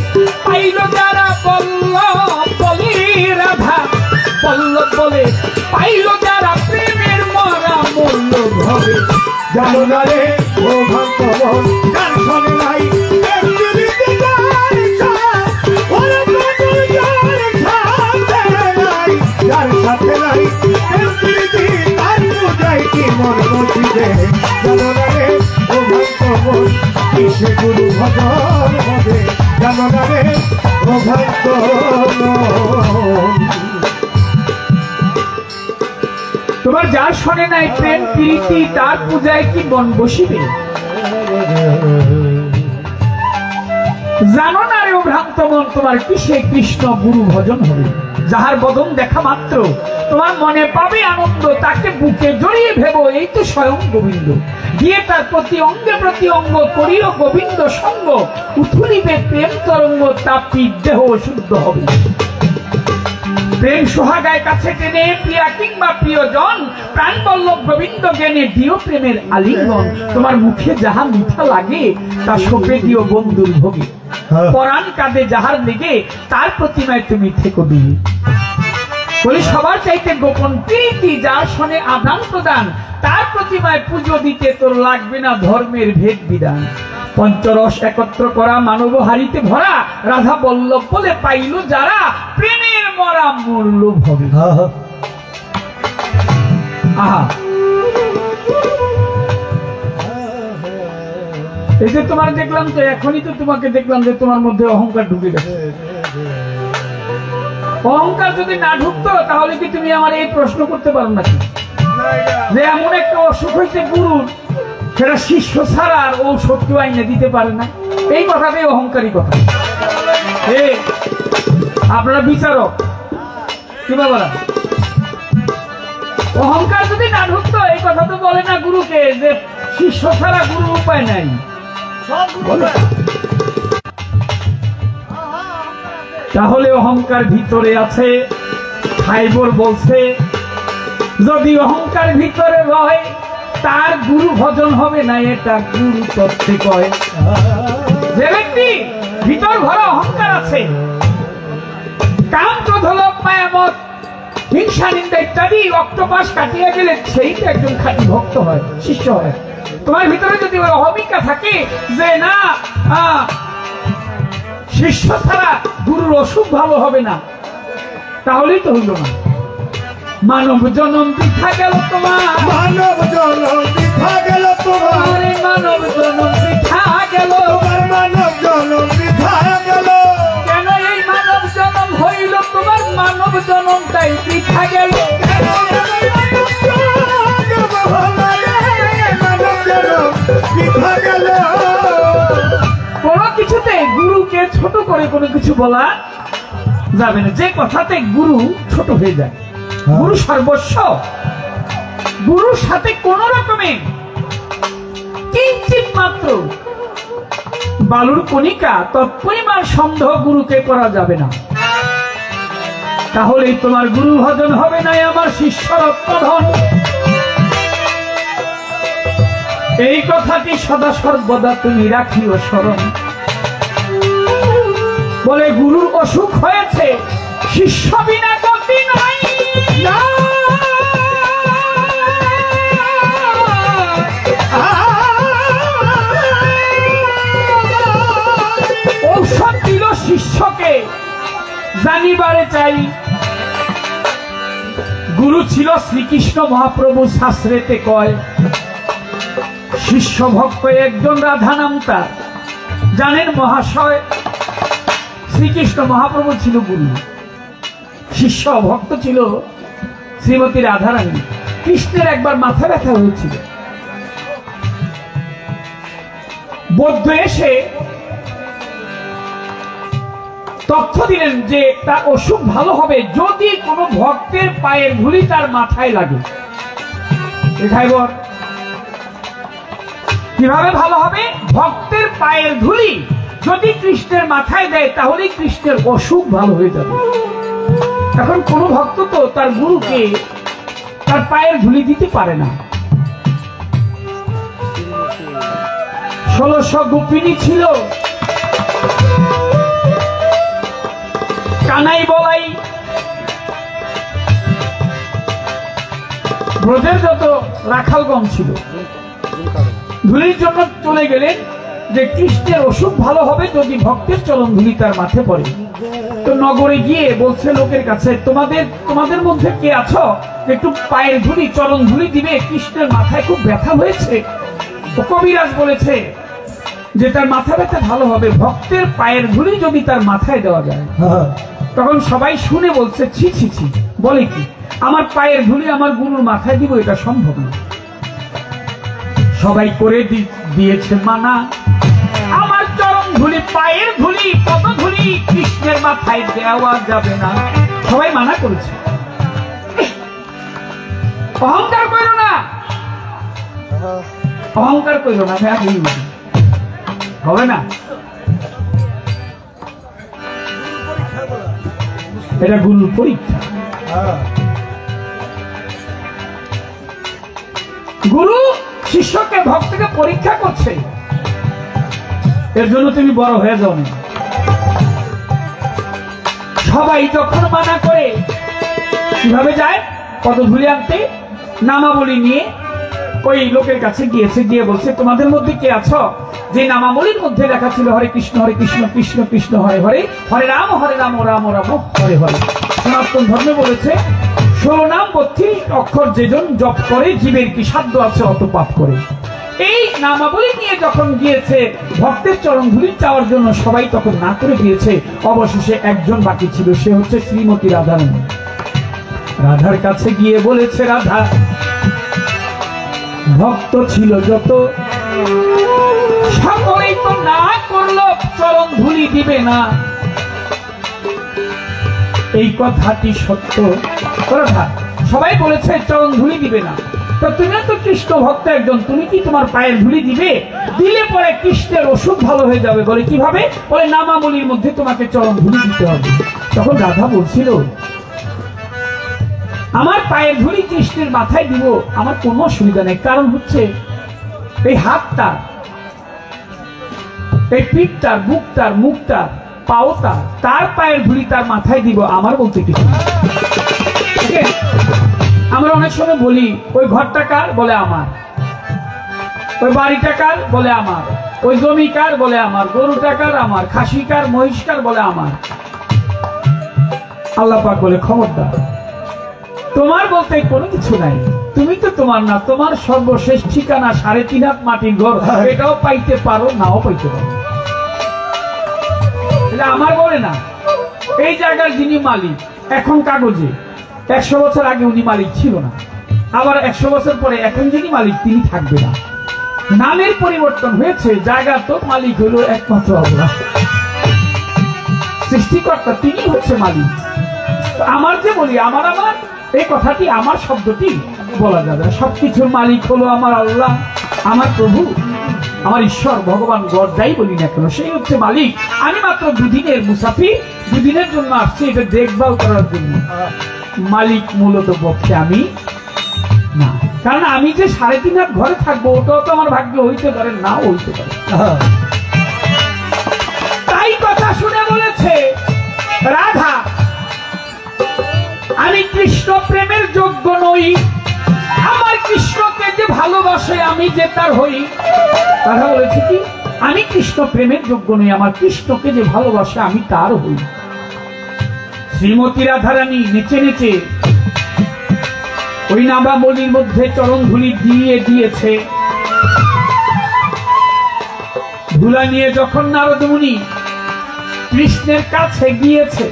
[SPEAKER 4] পাইল যারা, বল্লভ বলি রাধা বল্লভ বলে পাইল যারা, প্রেমের মরা মূল্য হবে।
[SPEAKER 5] জানো না রে অভ্রান্ত মন, যার সঙ্গে নাই প্রেম প্রীতি, যার সাথে নাই প্রেম প্রীতি, তার পূজায় কি মন বসিবে। জানো না রে অভ্রান্ত মন, কিসে গুরু ভজন হবে জানো না রে ও ভাই
[SPEAKER 4] তোমার যার শোনে নাই প্রেম প্রীতি তার পূজায় কি মন বসিবে জানো না রে ও ভ্রান্ত মন তোমার কিসে কৃষ্ণ গুরু ভজন হবে যাহার বদন দেখা মাত্র তোমার মনে পাবে আনন্দ তাকে বুকে জড়িয়ে ভেবো এই তো স্বয়ং গোবিন্দ দিয়ে তার প্রতি অঙ্গ করিও গোবিন্দ সঙ্গ উথুলিবে প্রেম তরঙ্গ তাপি দেহ শুদ্ধ হবে প্রেম সোহাগায় কাছে টেনে প্রিয়া কিংবা প্রিয়জন প্রাণ বল্লভ গোবিন্দ জ্ঞানে দিও প্রেমের আলিঙ্গন তোমার মুখে যাহা মিঠা লাগে তা সপে দিও বন্ধুর ভোগে পরাণ কাঁদে যাহার লেগে তার প্রতিমায় তুমি থেকো দিবি বলি সবার চাইতে গোপন প্রীতি যার শোনে আদান প্রদান তার প্রতিমায় পুজো দিতে তোর লাগবে না ধর্মের ভেদ বিধান পঞ্চরস একত্র করা মানব হারিতে ভরা রাধা বল্লভ বলে পাইল যারা প্রেমের মরা মূল্য ভবে আহা এই যে তোমার দেখলাম তো এখনই তো তোমাকে দেখলাম যে তোমার মধ্যে অহংকার ঢুকে গেছে অহংকার যদি না ঢুকতো তাহলে কি তুমি আমার এই প্রশ্ন করতে পারো নাকি যে এমন একটা অসুখ হয়েছে গুরুর সেটা শিষ্য ছাড়া আর ঔষধ কেউ আইনে দিতে পারে না এই কথাটাই অহংকারী কথা আপনারা বিচারক কি বাবা অহংকার যদি না ঢুকতো এই কথা তো বলে না গুরুকে যে শিষ্য ছাড়া গুরুর উপায় নাই তাহলে অহংকার ভিতরে আছে খাইবর বলছে যদি অহংকার ভিতরে রয় তার গুরু ভজন হবে না এটা গুরু তত্ত্বে কয় যে ব্যক্তি ভিতর ভরা অহংকার আছে কাম ক্রোধ লোভ মায়ামত হিংসা নিন্দা ইত্যাদি অক্টোপাস কাটিয়ে গেলে সেইটা একজন খাঁটি ভক্ত হয় শিষ্য হয় তোমার ভিতরে যদি অহমিকা থাকে যে না শিষ্য ছাড়া গুরুর অসুখ ভালো হবে না তাহলেই তো হইল না মানব জনম বৃথা গেল তোমার
[SPEAKER 5] মানব জনম বৃথা গেল তোমার
[SPEAKER 4] মানব জনম বৃথা গেল
[SPEAKER 5] মানব জনম বৃথা গেল
[SPEAKER 4] কেন এই মানব জনম হইল তোমার মানব জনমটাই বৃথা গেল কোন কিছুতে গুরুকে ছোট করে কোনো কিছু বলা যাবে না যে কথাতে গুরু ছোট হয়ে যায় গুরু সর্বস্ব গুরুর সাথে কোন রকমে কিঞ্চিত মাত্র বালুর কণিকা তৎপরিমাণ সন্দেহ গুরুকে করা যাবে না তাহলেই তোমার গুরু ভজন হবে না আমার শিষ্য রত্নধন এই কথাটি সদা সর্বদা তুমি রাখিও স্মরণ বলে গুরুর অসুখ হয়েছে শিষ্য বিনা গতি নাই ঔষধ দিল শিষ্যকে জানিবারে চাই গুরু ছিল শ্রীকৃষ্ণ মহাপ্রভু শাস্ত্রেতে কয় শিষ্য ভক্ত একজন রাধা নাম তার জানেন মহাশয় শ্রীকৃষ্ণ মহাপ্রভু ছিল গুরু শিষ্য ভক্ত ছিল শ্রীমতী রাধারানী কৃষ্ণের একবার মাথা ব্যথা হয়েছিল বৌদ্ধ এসে তথ্য দিলেন যে তার অসুখ ভালো হবে যদি কোনো ভক্তের পায়ের ধুলি তার মাথায় লাগে কিভাবে ভালো হবে ভক্তের পায়ের ধুলি যদি কৃষ্ণের মাথায় দেয় তাহলে কৃষ্ণের অসুখ ভালো হয়ে যাবে এখন কোন ভক্ত তো তার গুরুকে তার পায়ের ধুলি দিতে পারে না 1600 গোপিনী ছিল কানাই বলাই ব্রজের যত রাখালগণ ছিল ধুলির জন্য চলে গেলেন যে কৃষ্ণের অসুখ ভালো হবে যদি ভক্তের চরণ ধুলি তার মাথে পড়ে তো নগরে গিয়ে বলছে লোকের কাছে তোমাদের মধ্যে কে আছো একটু পায়ের ধুলি চরণ ধুলি দিবে কৃষ্ণের মাথায় খুব ব্যথা হয়েছে কবিরাজ বলেছে যে তার মাথা ব্যথা ভালো হবে, ভক্তের পায়ের ধুলি যদি তার মাথায় দেওয়া যায়। তখন সবাই শুনে বলছে, ছি ছি ছি, বলে কি, আমার পায়ের ধুলি আমার গুরুর মাথায় দিব, এটা সম্ভব না। সবাই করে দিয়েছে মানা, আমার চরণ ধুলি, পায়ের ধুলি, পদ ধুলি কৃষ্ণের মাথায় দেওয়া যাবে না। সবাই মানা করেছে। অহংকার করো না, অহংকার করো না, হবে না। এটা গুরুর পরীক্ষা। গুরু শিষ্যকে, ভক্তকে পরীক্ষা করছে, এর জন্য তুমি বড় হয়ে যাও না। সবাই যখন মানা করে, কিভাবে যায় পদধূলি আনতে, নামাবলী নিয়ে ওই লোকের কাছে গিয়েছে, গিয়ে বলছে, তোমাদের মধ্যে কে আছো যে নামাবলীর মধ্যে লেখা ছিল হরে কৃষ্ণ কৃষ্ণ কৃষ্ণ হরে হরে, হরে রাম রাম রাম হরে হরে। সনাতন ধর্মে বলেছে 16 নাম 32 অক্ষর যেজন জপ করে, জীবের কি সাধ্য আছে অত পাপ করে। এই নামাবলী নিয়ে যখন গিয়েছে ভক্তের চরণ ধুলি চাওয়ার জন্য, সবাই তখন না করে গিয়েছে। অবশেষে একজন বাকি ছিল, সে হচ্ছে শ্রীমতী রাধারানী। রাধার কাছে গিয়ে বলেছে, রাধা, ভক্ত ছিল যত সকলেই তো না করলো, চরণ ধুলি দিবে না, এই কথাটি সত্য। রাধা, সবাই বলেছে চরণ ধুলি দিবে না, তো তুমি তো কৃষ্ণ ভক্ত একজন, তুমি কি তোমার পায়ের ধুলি দিবে? দিলে পরে কৃষ্ণের অসুখ ভালো হয়ে যাবে। বলে কিভাবে? বলে নামাবলীর মধ্যে তোমাকে চরণ ধুলি দিতে হবে। তখন রাধা বলছিল, আমার পায়ের ধুলি কৃষ্ণের মাথায় দিব, আমার কোনো অসুবিধা নেই। কারণ হচ্ছে এই হাতটা, এই পিঠটার, বুকটার, মুখটার, পাওটা, তার পায়ের ধুলি তার মাথায় দিব, আমার বলতে কিছু নেই। আমরা অনেক সময় বলি, ওই ঘরটা কার? বলে আমার। ওই বাড়িটা কার? বলে আমার। ওই জমি কার? বলে আমার। গরুটা কার? আমার। খাসি কার? মহিষ কার? বলে আমার। আল্লাহ পাক বলে, খবরদার, তোমার বলতে কোনো কিছু নাই, তুমি তো তোমার না, তোমার সর্বশেষ ঠিকানা 3.5 হাত মাটির ঘর, এটাও পাইতে পারো, নাও পাইতে পারো, এটা আমার বলে না। এই জায়গার যিনি মালিক, এখন কাগজে 100 বছর আগে উনি মালিক ছিল না, আবার 100 বছর পরে এখন যিনি মালিক তিনি থাকবে না। নামের পরিবর্তন হয়েছে, জায়গার তো মালিক হলো একমাত্র আল্লাহ, সৃষ্টিকর্তা, তিনি হচ্ছে মালিক। আমার যে বলি আমার আমার, এই কথাটি, আমার শব্দটি বলা যাবে। সবকিছুর মালিক হলো আমার আল্লাহ, আমার প্রভু, আমার ঈশ্বর, ভগবান, গড যাই বলি না কেন, সেই হচ্ছে মালিক। আমি মাত্র 2 দিনের মুসাফির, 2 দিনের জন্য আসছি, এটা দেখভাল করার জন্য। মালিক মূলত পক্ষে আমি না, কারণ আমি যে 3.5 হাত ঘরে থাকবো, ওটাও তো আমার ভাগ্য হইতে পারে, নাও হইতে পারে। তাই কথা শুনে বলেছে, রাধা, আমি কৃষ্ণ প্রেমের যোগ্য নই, আমার কৃষ্ণকে যে ভালোবাসে আমি যে তার হই। রাধা বলেছে কি, আমি কৃষ্ণ প্রেমের যোগ্য নই, আমার কৃষ্ণকে যে ভালোবাসে আমি তার হই। শ্রীমতী রাধারানী নেচে নেচে ওই নামাবলীর মধ্যে চরণ ধুলি দিয়ে দিয়েছে। ধুলা নিয়ে যখন নারদ মুনি কৃষ্ণের কাছে গিয়েছে,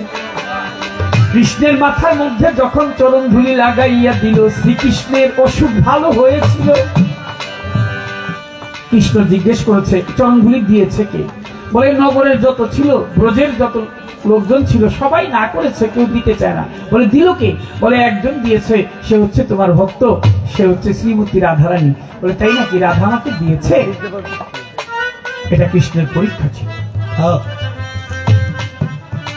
[SPEAKER 4] কৃষ্ণের মাথার মধ্যে যখন চরণ ধুলি লাগাইয়া দিল, শ্রীকৃষ্ণের অসুখ ভালো হয়েছিল। কৃষ্ণ জিজ্ঞেস করেছে, চরণ ধুলি দিয়েছে কে? বলে নগরের যত ছিল, ব্রজের যত লোকজন ছিল, সবাই না করেছে, কেউ দিতে চায় না। বলে দিল কে? বলে একজন দিয়েছে, সে হচ্ছে তোমার ভক্ত, সে হচ্ছে শ্রীমতী রাধারানী। বলে তাই নাকি? রাধা আমাকে দিয়েছে? এটা কৃষ্ণের পরীক্ষা ছিল।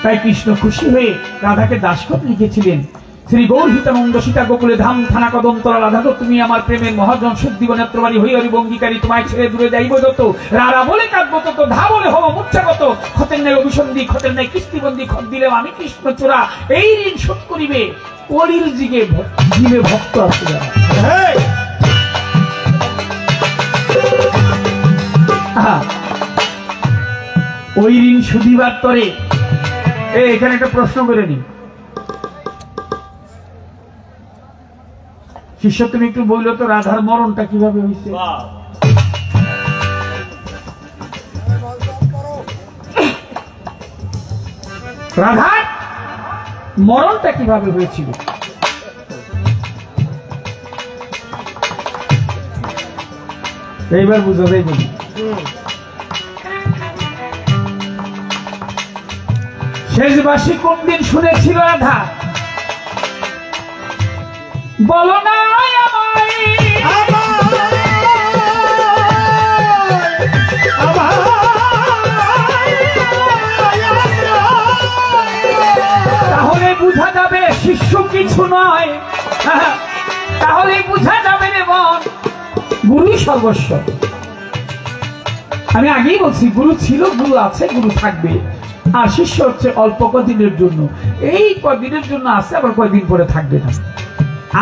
[SPEAKER 4] তাই কৃষ্ণ খুশি হয়ে রাধাকে দাসখত লিখেছিলেন, শ্রী গৌর হিতানন্দ সীতা গোকুলে ধাম থানা কদমতলা, রাধা গো তুমি আমার প্রেমের মহাজন, সুদ্দীব নেত্রবাড়ি হই হরি বঙ্গীকারী, তোমায় ছেড়ে দূরে যাইব যত, রারা বলে কাঁদব তত, ধা বলে হব মূর্ছাগত, ক্ষতের ন্যায় অভিসন্ধি, ক্ষতের ন্যায় কিস্তিবন্দি, ক্ষত দিলেও আমি কৃষ্ণ চোরা, এই ঋণ শোধ করিবে কলির যুগে জীবে ভক্ত আছে যারা। ওই ঋণ শুধিবার তরে এখানে একটা প্রশ্ন করে নি, শিষ্য তুমি একটু বললো তো রাধার মরণটা কিভাবে হয়েছে? রাধার মরণটা কিভাবে হয়েছিল? এইবার বুঝা যায় বলি। শেষবাসী কোন দিন শুনেছিল রাধা? বলো না তাহলে বুঝা যাবে শিষ্য কিছু নয়, তাহলে বুঝা যাবে রে মন গুরু সর্বস্ব। আমি আগেই বলছি, গুরু ছিল, গুরু আছে, গুরু থাকবে, আর শিষ্য হচ্ছে অল্প কদিনের জন্য। এই কদিনের জন্য আছে, আবার কয়দিন পরে থাকবে না।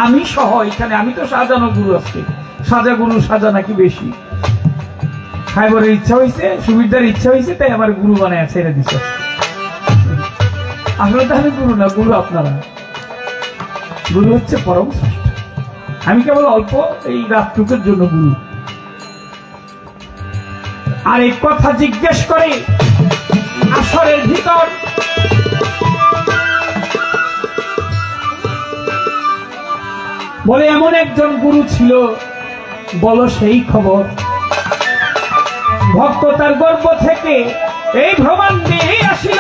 [SPEAKER 4] আমি সহ এখানে, আমি তো সাজানো গুরু আজকে, সাজা গুরু সাজা নাকি বেশি। খাইবরের ইচ্ছা হয়েছে, সুবিধার ইচ্ছা হয়েছে, তাই আমার গুরু বানায় ছেড়ে দিচ্ছে। আসলে তো আমি গুরু না, গুরু আপনারা। গুরু হচ্ছে পরম শ্রেষ্ঠ। আমি কেবল অল্প এই রাতটুকুর জন্য গুরু। আর এই কথা জিজ্ঞেস করে আসরের ভিতর বলে এমন একজন গুরু ছিল, বলো সেই খবর। ভক্ত তার গর্ব থেকে এই ভ্রমণ দিয়ে আসিল,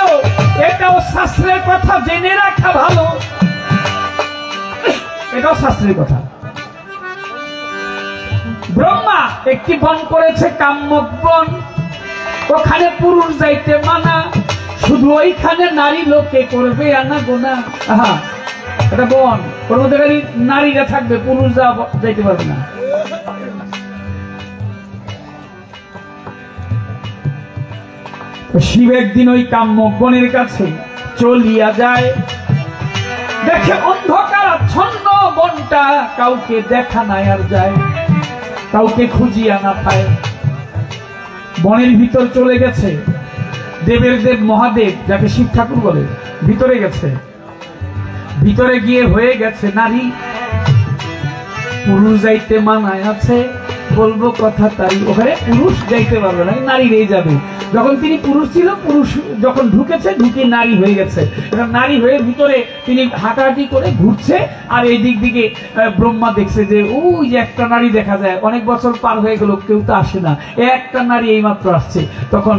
[SPEAKER 4] এটাও শাস্ত্রের কথা জেনে রাখা ভালো। এটাও শাস্ত্রের কথা। ব্রহ্মা একটি বন করেছে, কাম্যক বন, ওখানে পুরুষ যাইতে মানা, শুধু ওইখানে নারী লোকে করবে আনা গোনা। এটা বন, ওর মধ্যে খালি নারীরা থাকবে, পুরুষ যাইতে পারবে না। শিব একদিন ওই কাম্যক বনের কাছে চলিয়া যায়, দেখে অন্ধকার আচ্ছন্ন বনটা, কাউকে দেখা নাই আর যায়, কাউকে খুঁজিয়া না পায়। বনের ভিতর চলে গেছে, দেবের দেব মহাদেব যাকে শিব ঠাকুর বলে, ভিতরে গেছে। ভিতরে গিয়ে হয়ে গেছে নারী, পুরুষ যাইতে মানায় আছে, বলবো কথা তাই। ওখানে পুরুষ যাইতে পারবে না, নারী রয়ে যাবে। যখন তিনি পুরুষ ছিল, পুরুষ যখন ঢুকেছে, ঢুকে নারী হয়ে গেছে। নারী হয়ে ভিতরে তিনি হাঁটাহাঁটি করে ঘুরছে, আর এই দিক দিকে ব্রহ্মা দেখছে যে ওই যে একটা নারী দেখা যায়, অনেক বছর পার হয়ে গেল, কেউ তো আসে না, একটা নারী এইমাত্র আসছে। তখন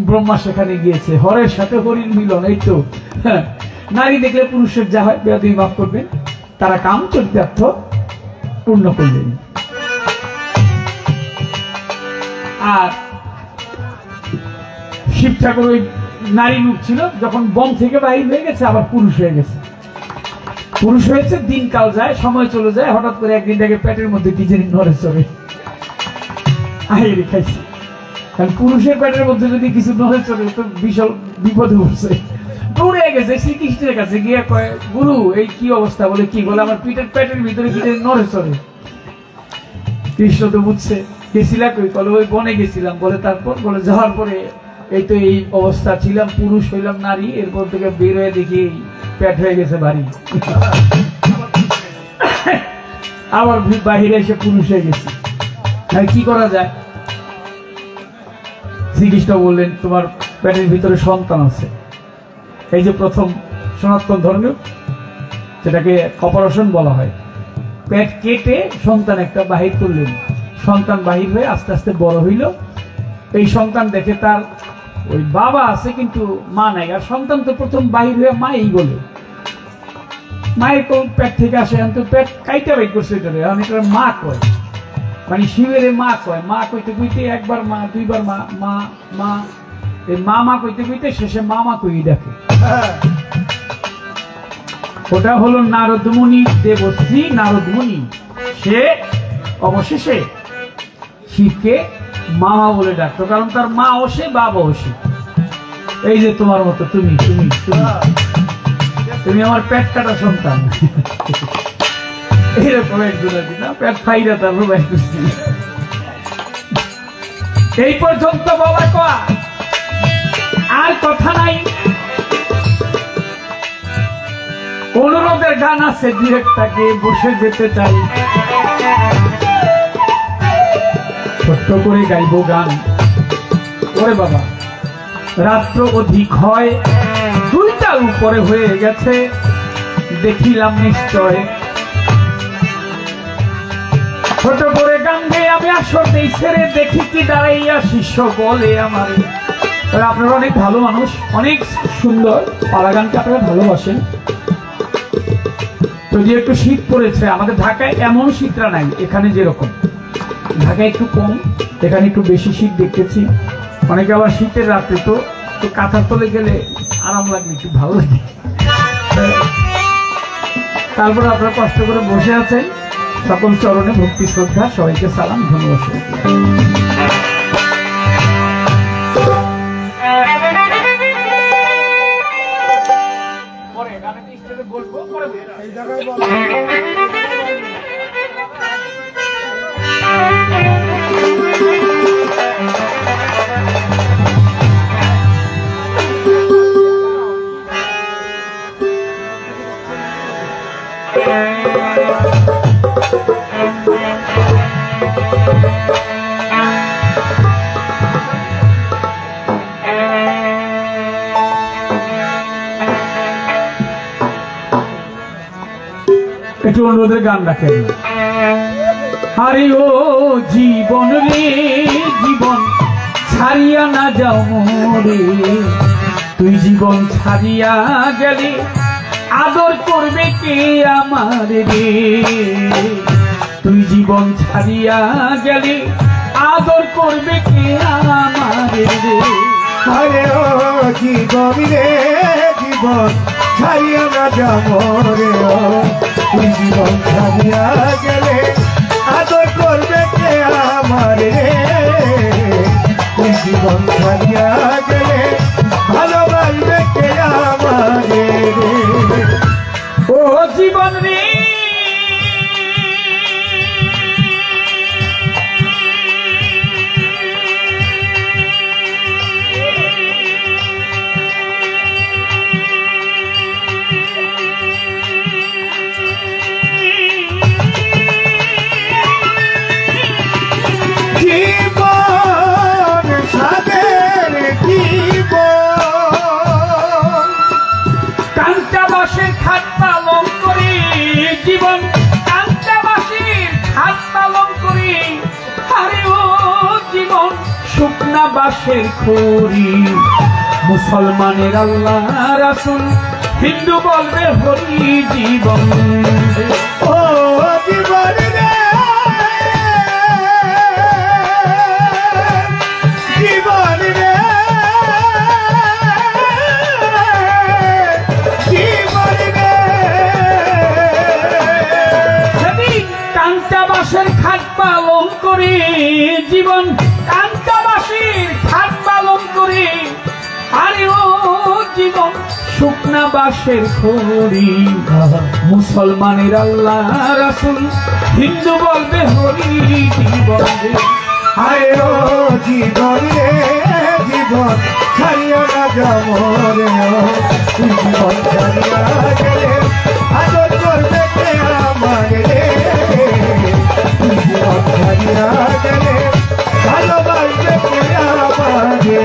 [SPEAKER 4] ব্রহ্মা সেখানে গিয়েছে, হরের সাথে হরির মিলন। এই তো নারী দেখলে পুরুষের যা হয়, বেয়াদবি মাফ করবেন, তারা কাম চরিতার্থ পূর্ণ করলেন। আর শিব ঠাকুর ওই নারী রূপ ছিল, যখন বন থেকে বাহির হয়ে গেছে, আবার পুরুষ হয়ে গেছে। পুরুষ হয়েছে, দিনকাল যায়, সময় চলে যায়, হঠাৎ করে একদিন থেকে পেটের মধ্যে কি জানি নড়ে চড়ে খাইছে। কারণ পুরুষের পেটের মধ্যে যদি কিছু নড়ে চড়ে, তো বিশাল বিপদে উঠছে। দৌড়ে গেছে শ্রীকৃষ্ণের কাছে, গিয়ে কয়, গুরু এই কি অবস্থা? বলে কি? বলে আমার পেটের ভিতরে কি নড়ে চড়ে। কৃষ্ণ তো বুঝছে, গেছিলা কই? বলে ওই বনে গেছিলাম। বলে তারপর? বলে যাওয়ার পরে এই তো এই অবস্থা ছিলাম, পুরুষ হইলাম নারী, এরপর থেকে বের হয়ে দেখি পেট হয়ে গেছে ভারী, আবার বাহিরে এসে পুরুষ হয়ে গেছে। কি করা যায়? শ্রীকৃষ্ণ বললেন, তোমার পেটের ভিতরে সন্তান আছে। এই যে প্রথম সনাতন ধর্মীয়, যেটাকে অপারেশন বলা হয়, পেট কেটে সন্তান একটা বাহির করলেন। সন্তান বাহির হয়ে আস্তে আস্তে বড় হইল। এই সন্তান দেখে তার ওই বাবা আছে কিন্তু মা নাই, আর সন্তান তো প্রথম বাহির হয়ে মাই বলে, মায়ের কোন পেট থেকে আসে, তো পেট কাইটা বের করছে, এটা মা কয়, মানে শিবের মা কয়। মা কইতে কইতে একবার মা, দুইবার মা, মা মা, এই মা কইতে কইতে শেষে মামা কই ডাকে। ওটা হলো নারদমুনি, দেবশ্রী নারদমুনি। সে অবশেষে শিবকে মামা বলে ডাকতো, কারণ তার মা অসে, বাবা অসে। এই যে তোমার মতো তুমি তুমি তুমি তুমি আমার পেট কাটা সন্তান, এরকম একজন আছে না, পেট ফাইরা তারপর বাইর করছি। এই পর্যন্ত বাবা কয়া, আর কথা নাই। অনুরোধের গান আছে, ডিরেক্টটাকে বসে যেতে চাই, ছোট্ট করে গাইব গান। ওরে বাবা, রাত্র অধিক হয়, দুইটার উপরে হয়ে গেছে দেখিলাম নিশ্চয়। ছোট করে গান গেয়ে আমি আসর এই ছেড়ে দেখি কি দাঁড়াইয়া শিষ্য বলে আমার। আপনারা অনেক ভালো মানুষ, অনেক সুন্দর পালা গানকে আপনারা ভালোবাসেন। যদি একটু শীত পড়েছে, আমাদের ঢাকায় এমন শীতটা নাই, এখানে যেরকম ঢাকায় একটু কম, এখানে একটু বেশি শীত দেখতেছি। অনেকে আবার শীতের রাত্রে তো কাঁথার তলে গেলে আরাম লাগে, একটু ভালো লাগে। তারপর আপনারা কষ্ট করে বসে আছেন, সকল চরণে ভক্তি শ্রদ্ধা, সবাইকে সালাম, ধন্যবাদ। একটু অনুরোধের গান রাখেন। আরে ও জীবন রে জীবন ছাড়িয়া না যাও মোরে, তুই জীবন ছাড়িয়া গেলে আদর করবে কে আমার রে, তুই জীবন ছাড়িয়া গেলে আদর করবে কে আমার রে।
[SPEAKER 5] আরে ও জীবন রে জীবন ছাড়িয়া না যাবো রে, তুই জীবন ছাড়িয়া গেলে আদর করবে কে আমার রে, তুই জীবন ছাড়িয়া গেলে ভালোবাসবে কে আমার রে।
[SPEAKER 4] ও জীবন রে জীবন কান্তাবাসীর হাত পালন করি, আরে ও জীবন শুকনা বাসের খড়ি, মুসলমানের আল্লাহ রাসূল হিন্দু বলবে হরি জীবন।
[SPEAKER 5] ও জীবন রে জীবন রে
[SPEAKER 4] কান্তাবাসের খাট পালন করে, জীবন কান্তাবাসীর খাট পালন করে, আরে ও জীবন শুকনা বাসের খড়ি, মুসলমানের আল্লাহ রাসূল হিন্দু বলবে হরি জীবন।
[SPEAKER 5] আরে ও জীবন রে জীবন ছাড়িয়া না যাবো রে, তুই জীবন ছাড়িয়া গেলে আদর করবে কে আমার রে, তুই জীবন ছাড়িয়া গেলে ভালোবাসবে কে আমার রে।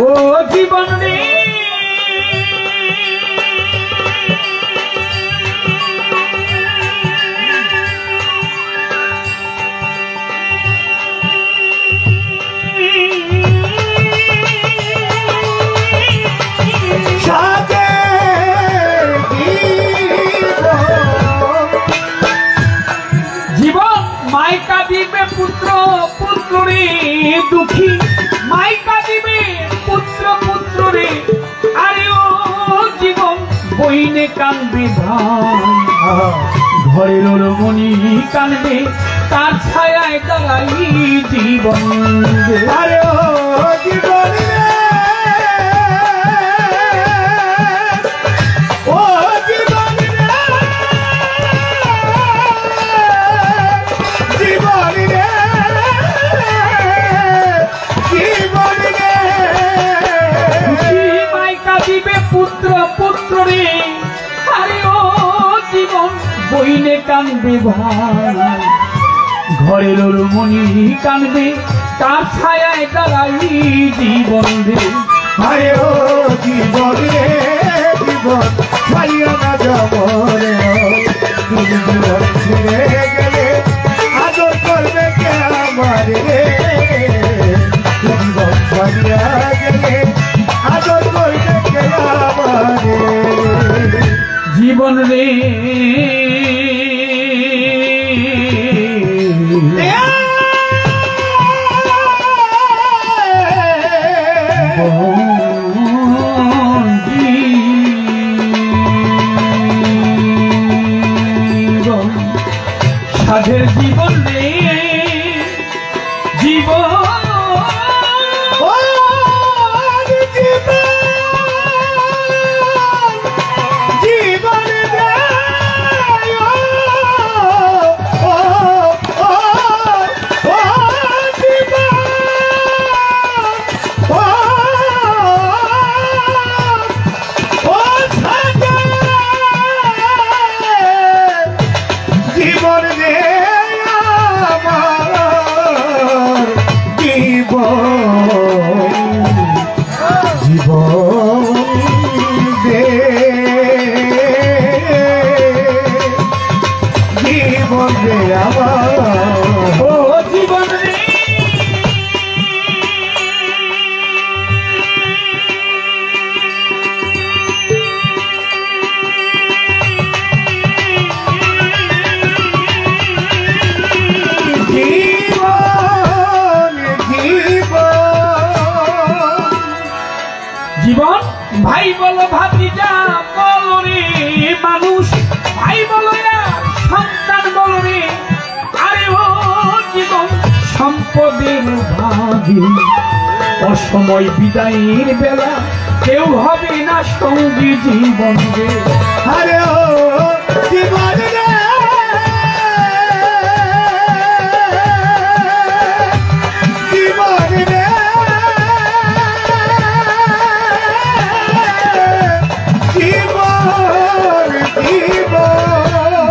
[SPEAKER 4] ও জীবন রে মাইকা দিবে পুত্র পুত্র রে, দুঃখী মাইকা দিবে পুত্র পুত্র রে, আরে ও জীবন বইনে কানবে ভাই, ঘরের রমণী কানবে তার ছায়ায় দাঁড়াই জীবন।
[SPEAKER 5] আরে ও জীবন রে ও জীবন রে জীবন রে জীবন রে,
[SPEAKER 4] মাইকা দিবে পুত্র পুত্র রে, আরে ও জীবন বইনে কানবে ভাই, ঘরের রমণী কানবে তার ছায়ায় দাঁড়াই জীবন রে।
[SPEAKER 5] হায় ও জীবন রে জীবন ছাড়িয়া না যাব রে তুমি জীবন ছেড়ে গেলে আদর করবে কে আমার রে জীবন ছাড়িয়া গেলে আদর করবে কে আমার
[SPEAKER 4] জীবন রে সাধের জীবন রে জীবন জীবন ভাই বলো ভাতিজা বলো রে মানুষ ভাই বলো সন্তান বলো রে আরে ও জীবন সম্পদের ভাগী অসময় বিদায়ের বেলা কেউ হবে না সঙ্গী জীবন রে
[SPEAKER 5] আরে ও জীবন রে জীবন রে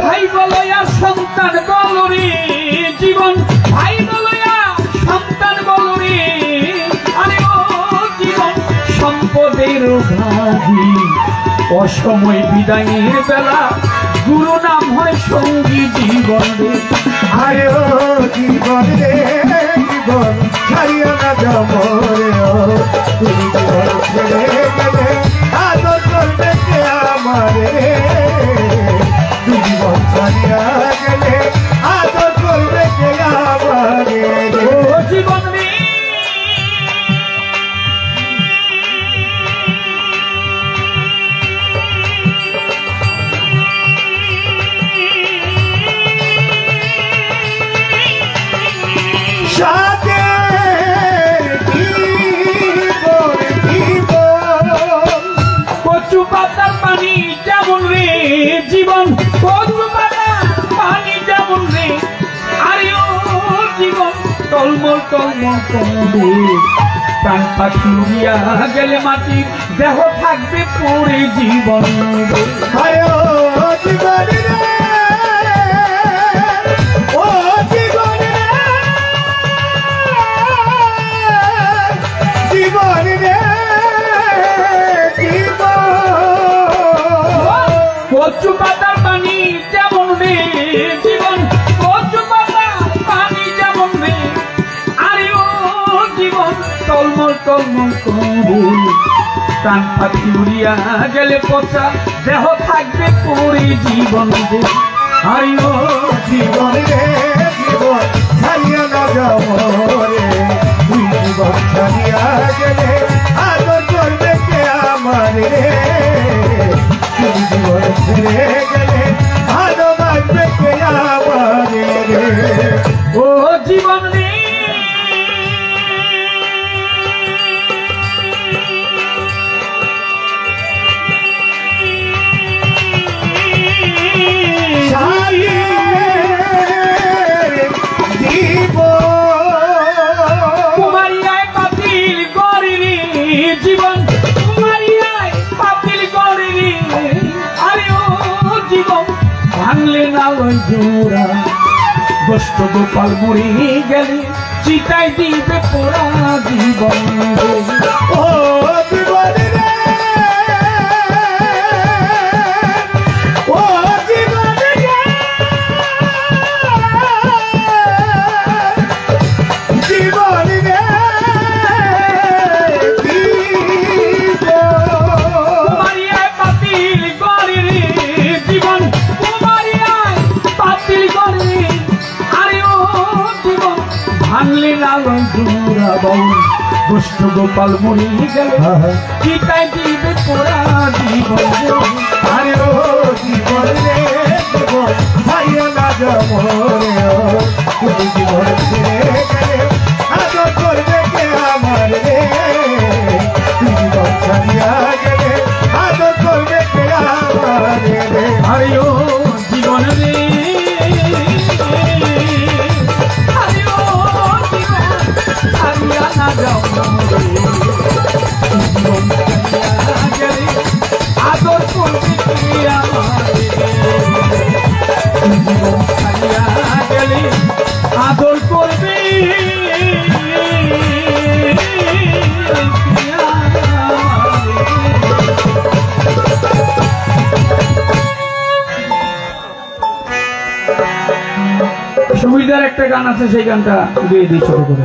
[SPEAKER 4] ভাই বলো সন্তান বলো রে জীবন ভাই বলো সন্তান বলো রে আরে ও জীবন সম্পদের ভাগী অসময় বিদায়ের বেলা গুরু নাম হয় সঙ্গী জীবন রে
[SPEAKER 5] আরে ও জীবন রে জীবন ছাড়িয়া না যাব রে ও তুমি জীবন ছেড়ে গেলে আদর করবে কে আমার রে জীবন ছাড়িয়া গেলে আদর করবে কে আমার রে
[SPEAKER 4] ও জীবন রে কচু পাতার পানি যেমন রে জীবন কচু পাতার পানি যেমন রে আরে ও জীবন টলমল টলমল করবে প্রাণ পাখি উড়িয়া গেলে মাটি দেহ থাকবে পড়ে জীবন রে
[SPEAKER 5] হায় ও জীবন রে ও জীবন রে জীবন রে
[SPEAKER 4] কচু পাতার পানি যেমন রে জীবন কচু পাতার পানি যেমন রে আরে ও জীবন টলমল টলমল করবে প্রাণ পাখি উড়িয়া গেলে পচা দেহ থাকবে পড়ে জীবন রে আরে ও
[SPEAKER 5] জীবন রে জীবন ছাড়িয়া না যাব রে তুই জীবন ছাড়িয়া গেলে আদর করবে কে আমার রে তুই জীবন ছেড়ে গেলে ভালোবাসবে কে আমার রে
[SPEAKER 4] ও জীবন রে কুমারিয়ায় পাতিল গড়ে রে জীবন কুমারিয়ায় পাতিল গড়ে রে আরে ও জীবন ভাঙলে না ওই জোড়া গোষ্ঠ গোপাল মরে গেলে চিতায় দিবে পোড়া জীবন
[SPEAKER 5] ও
[SPEAKER 4] লালন জুরা বাউল গোষ্ঠ গোপাল মরি গেল কি তাই দিবে তোরা জীবন
[SPEAKER 5] আরে ও জীবন রে জীবন ভাইয়া না জমরে ও তুমি জীবন ছেড়ে গেলে আদর করবে কে আমার রে তুই জীবন ছাড়িয়া গেলে আদর করবে কে আমার রে
[SPEAKER 4] আরে ও জীবন রে আরে ও জীবন ছাড়িয়া না যাও জীবন ছাড়িয়া গেলে আদর করবে কে আমার জীবন ছাড়িয়া গেলে আদর করবে সুবিধার একটা গান আছে, সেই গানটা দিয়ে দিই ছোট করে।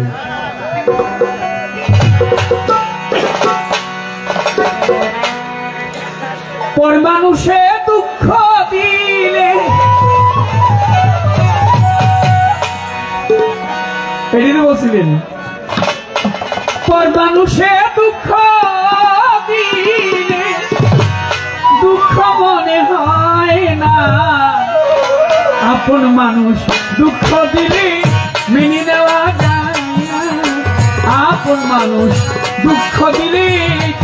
[SPEAKER 4] পর মানুষে দুঃখ দিলে এটি বলছিলেন, পর মানুষে দুঃখ দিলে দুঃখ মনে হয় না, আপন মানুষ দুঃখ দিলে মেনে নেওয়া যায় না, আপন মানুষ দুঃখ দিলে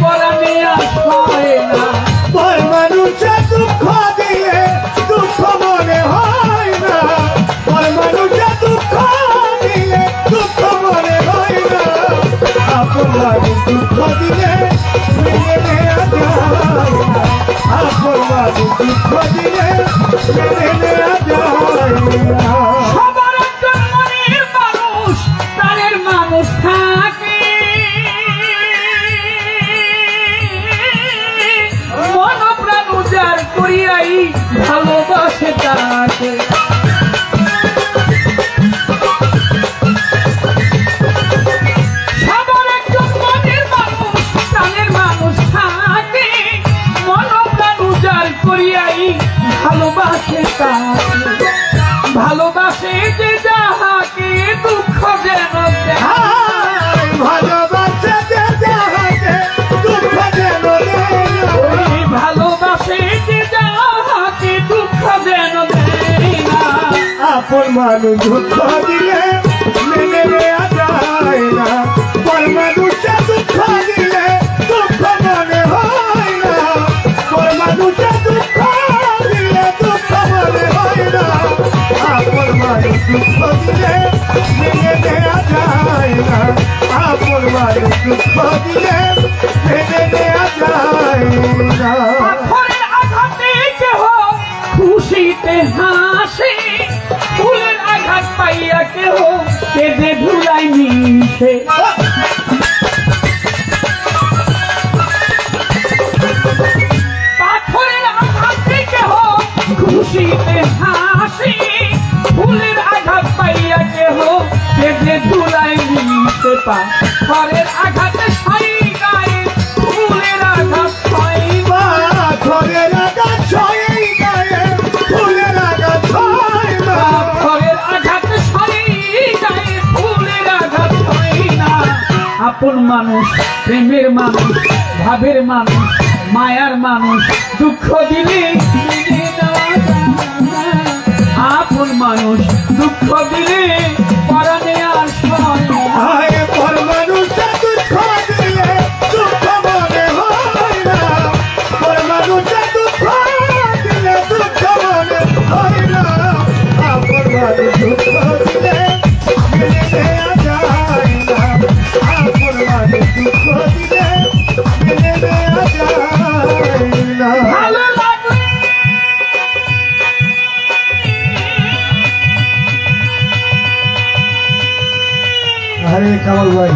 [SPEAKER 4] পরাণে আসে না।
[SPEAKER 5] পর মানুষে দুঃখ দিয়ে দুঃখ মনে হয় না, পর মানুষে দুঃখ দিলে দুঃখ মনে হয় না, আপন মানুষ দুঃখ দিলে মেনে নেওয়া যায় না, আপন মানুষ দুঃখ দিলে মেনে নেওয়া যায় না।
[SPEAKER 4] সবার একজন মনের মানুষ প্রাণের মানুষ থাকে, মন প্রাণ উজাড় করিয়াই ভালোবাসে তাকে। সবার একজন মনের মানুষ প্রাণের মানুষ থাকে, মন প্রাণ উজাড় করিয়াই ভালোবাসে তাকে। ভালোবাসে যে যাহাকে দুঃখ যেন দেয়,
[SPEAKER 5] ভালোবাসে যে যাহাকে দুঃখ যেন দেয়,
[SPEAKER 4] ভালোবাসে যে যাহাকে দুঃখ যেন দেয় না।
[SPEAKER 5] আপন মানুষ দুঃখ দিলে মেনে নেওয়া যায় না, পর মানুষে দুঃখ দিলে দুঃখ মনে হয় না, পর মানুষে দুঃখ দিলে দুঃখ মনে হয় না, আপন মানুষ দুঃখ দিলে মেনে নেওয়া যায় না, আপন মানুষ দুঃখ দিলে মেনে নেওয়া যায় না।
[SPEAKER 4] পাথরের আঘাতে কেহ খুশিতে হাসে, ফুলের আঘাত পাইয়া কেহ কেঁদে ধুলাই মিশে। পাথরের আঘাতে কেহ খুশিতে হাসে, ফুলের আঘাত পাইয়া কেহ কেঁদে ধুলাই মিশে। পাথরের আঘাতে ছাই গায়ে ফুলের আঘাত পাই,
[SPEAKER 5] পাথরের আঘাত ছয় গায়ে ফুলের আঘাত ছয় না,
[SPEAKER 4] পাথরের আঘাতে ছাই গায়ে ফুলের আঘাত পাই না। আপন মানুষ প্রেমের মানুষ ভাবের মানুষ মায়ার মানুষ দুঃখ দিলে মেনে নেওয়া যায় না, আপন মানুষ দুঃখ দিলে পরাণে আসে না।
[SPEAKER 5] আয় পর মানুষে দুঃখ দিলে দুঃখ মনে হয় না, পর মানুষে দুঃখ দিলে দুঃখ মনে হয় না, আপন মানুষ দুঃখ দিলে মেনে নেওয়া যায় না, আপন মানুষ দুঃখ দিলে মেনে নেওয়া যায় না।
[SPEAKER 4] ভালো লাগলে
[SPEAKER 5] আরে কামাল ভাই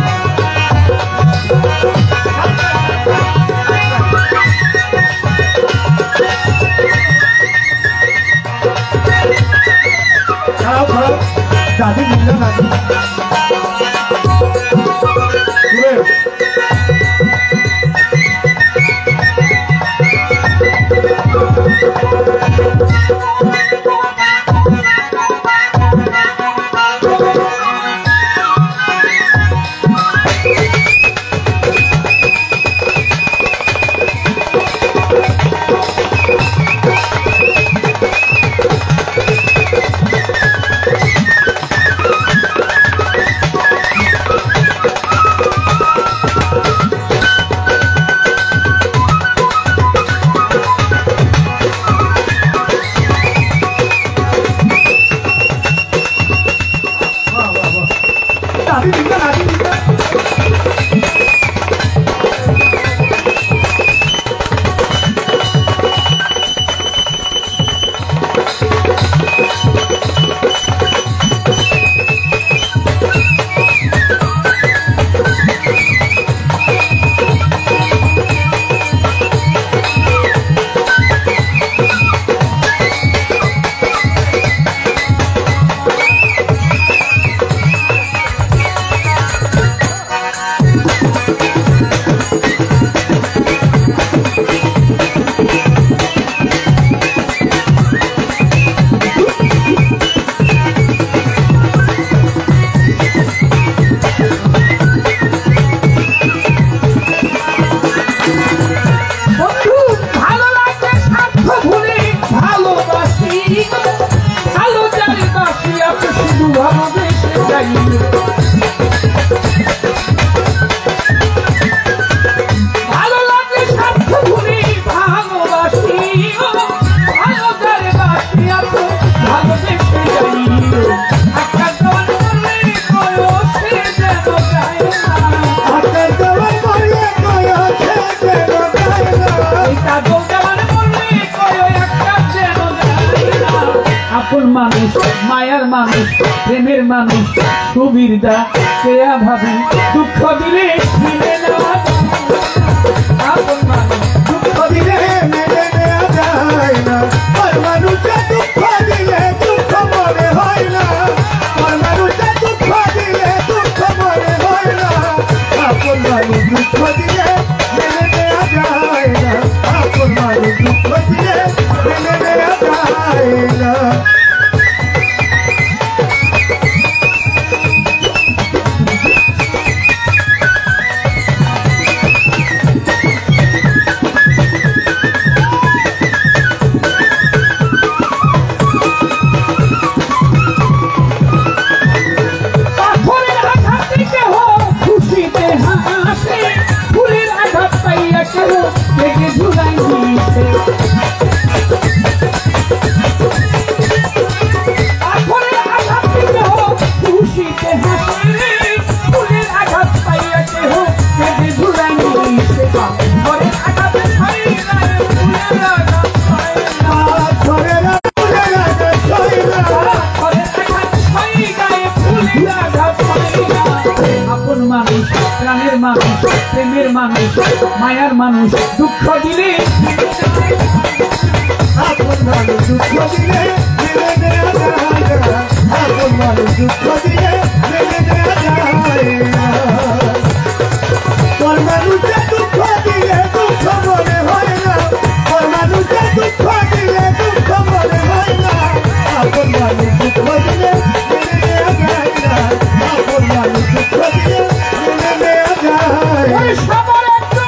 [SPEAKER 5] খারাপ খারাপ দাদি বুঝলো দাদি
[SPEAKER 4] মানুষ, মায়ার মানুষ, প্রেমের মানুষ, সুবিরদা কেয়া ভাবি দুঃখ দিলে মিলে নেওয়া আপন মানুষ,
[SPEAKER 5] দুঃখ দিলে মেনে নেওয়া যায় না, আর মানুষের দুঃখ দিলে দুঃখ মনে হয় না, আর মানুষের দুঃখ দিলে দুঃখ মনে হয় না, আপন মানুষ দুঃখ দিলে মেনে নেওয়া যায় না, আপন মানুষ দুঃখ দিলে মেনে নেওয়া যায় না।
[SPEAKER 4] পাথরের আঘাত থেকে হোক খুশিতে হাসে, ফুলের আঘাত পাইয়া কেহ থেকে ঝুলাই দিয়েছে। পাথরের আঘাত থেকে হোক খুশিতে হাসে, ফুলের আঘাত পাইয়া কেহ থেকে ঝুলাই দিয়েছে। পাথরের আঘাত পাইয়া ফুলের আঘাত পাইয়া,
[SPEAKER 5] পাথরের ফুলের আঘাত সয় না,
[SPEAKER 4] পাথরের আঘাত পাইয়া ফুলের আঘাত পাইয়া। আপন মানুষ, প্রাণের মানুষ, প্রেমের মানুষ, মায়ার মানুষ দুঃখ দিলে
[SPEAKER 5] আপন মানুষ দুঃখ দিলে মেনে নেওয়া যায় না, আপন মানুষ দুঃখ দিলে মেনে নেওয়া যায় না। পর মানুষের দুঃখ দিলে দুঃখ মনে হয় না, পর মানুষের দুঃখ দিলে দুঃখ মনে হয় না, আপন মানুষ দুঃখ দিলে মেনে নেওয়া যায় না, আপন মানুষ দুঃখ দিলে মেনে নেওয়া যায় না।
[SPEAKER 4] ওই সবার একটা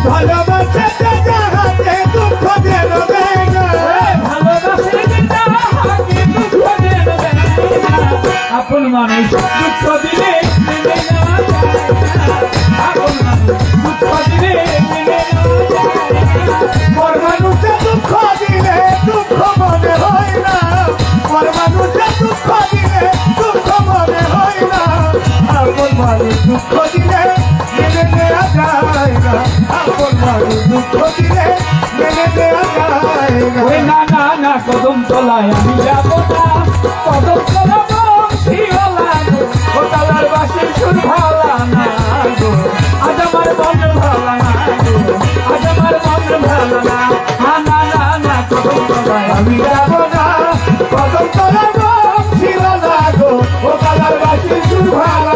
[SPEAKER 5] ভালোবাসে যে যাহাতে দুঃখ যেন দেয় না
[SPEAKER 4] ভালোবাসে যে তাহাকে দুঃখ দেন দেয় না। আপন মানুষ দুঃখ দিলে মেনে নেওয়া যায় না। আপন মানুষ দুঃখ দিলে মেনে নেওয়া যায় না।
[SPEAKER 5] পর মানুষে দুঃখ দিলে দুঃখ মনে হয় না পর মানুষে দুঃখ দিলে দুঃখ মনে হয় না আপন মানুষ দুঃখ দিলে মেনে নেওয়া যায় না আপন মানুষ দুঃখ দিলে মেনে নেওয়া যায় না
[SPEAKER 4] ওই না না না কদম তলায় আমি যাব না কদম তলা বংশীওয়ালা গো ও তালার বাসির সুর ভালা না গো আজ আমার মন ভালা না গো আজ আমার মন ভালা না না না না কদম তলায়
[SPEAKER 5] আমি যাব না কদম তলা বংশীওয়ালা গো ও কালার বাসির সুর ভালা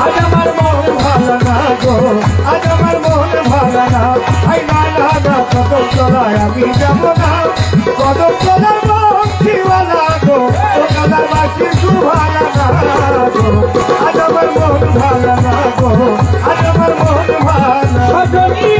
[SPEAKER 4] আজ আমার মন
[SPEAKER 5] ভালো না গো আজ আমার মন ভালো না আই না না না কদম তলায় আমি যাব না কদম তলার বংশীওয়ালা গো ও কালার বাসির সুর ভালো না গো আজ আমার মন ভালো না গো আজ আমার মন ভালো
[SPEAKER 4] সজনী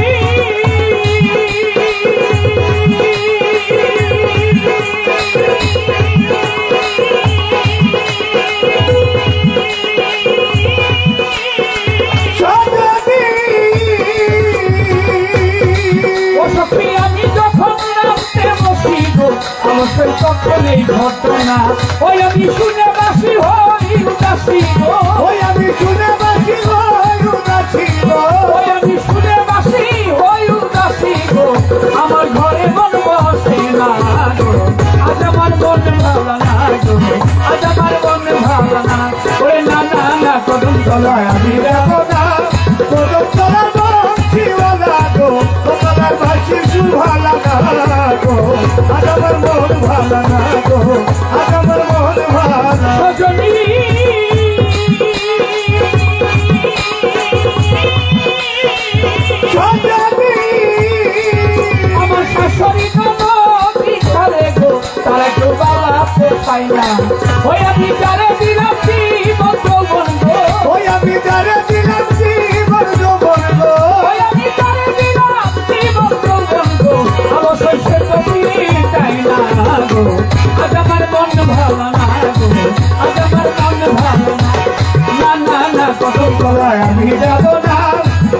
[SPEAKER 4] অবশ্যই তখন এই ঘটনা ওই আমি শুনে বাসি হই উদাসী গো
[SPEAKER 5] ওই আমি শুনে বাসি হই উদাসী গো
[SPEAKER 4] ওই আমি শুনে বাসি হই উদাসী গো আমার ঘরে মন বসে না গো আজ আমার মন ভালো না গো আজ আমার মন ভালো না ওরে না না না কদম তলায় আমি
[SPEAKER 5] যাব না কদম তলার বংশীওয়ালা গো ও কালার বাসির সুর ভালো না গো আজ আমার মন ভালো না গো আজ আমার মন ভালো
[SPEAKER 4] সজনী আমার শাশুড়ি ছাড়ে গো তারা কেউ বাড়াতে পাই না ওই আমি যারে দিলাম জীবন যৌবন গো
[SPEAKER 5] ওই আমি যারে দিলাম জীবন যৌবন গো
[SPEAKER 4] ওই আমি যারে দিলাম জীবন যৌবন গো অবশ্যই সে তো চাই না গো আজ আমার মন ভালো না গো আজ আমার মন ভালো না না না না কদম তলায় আমি যাব না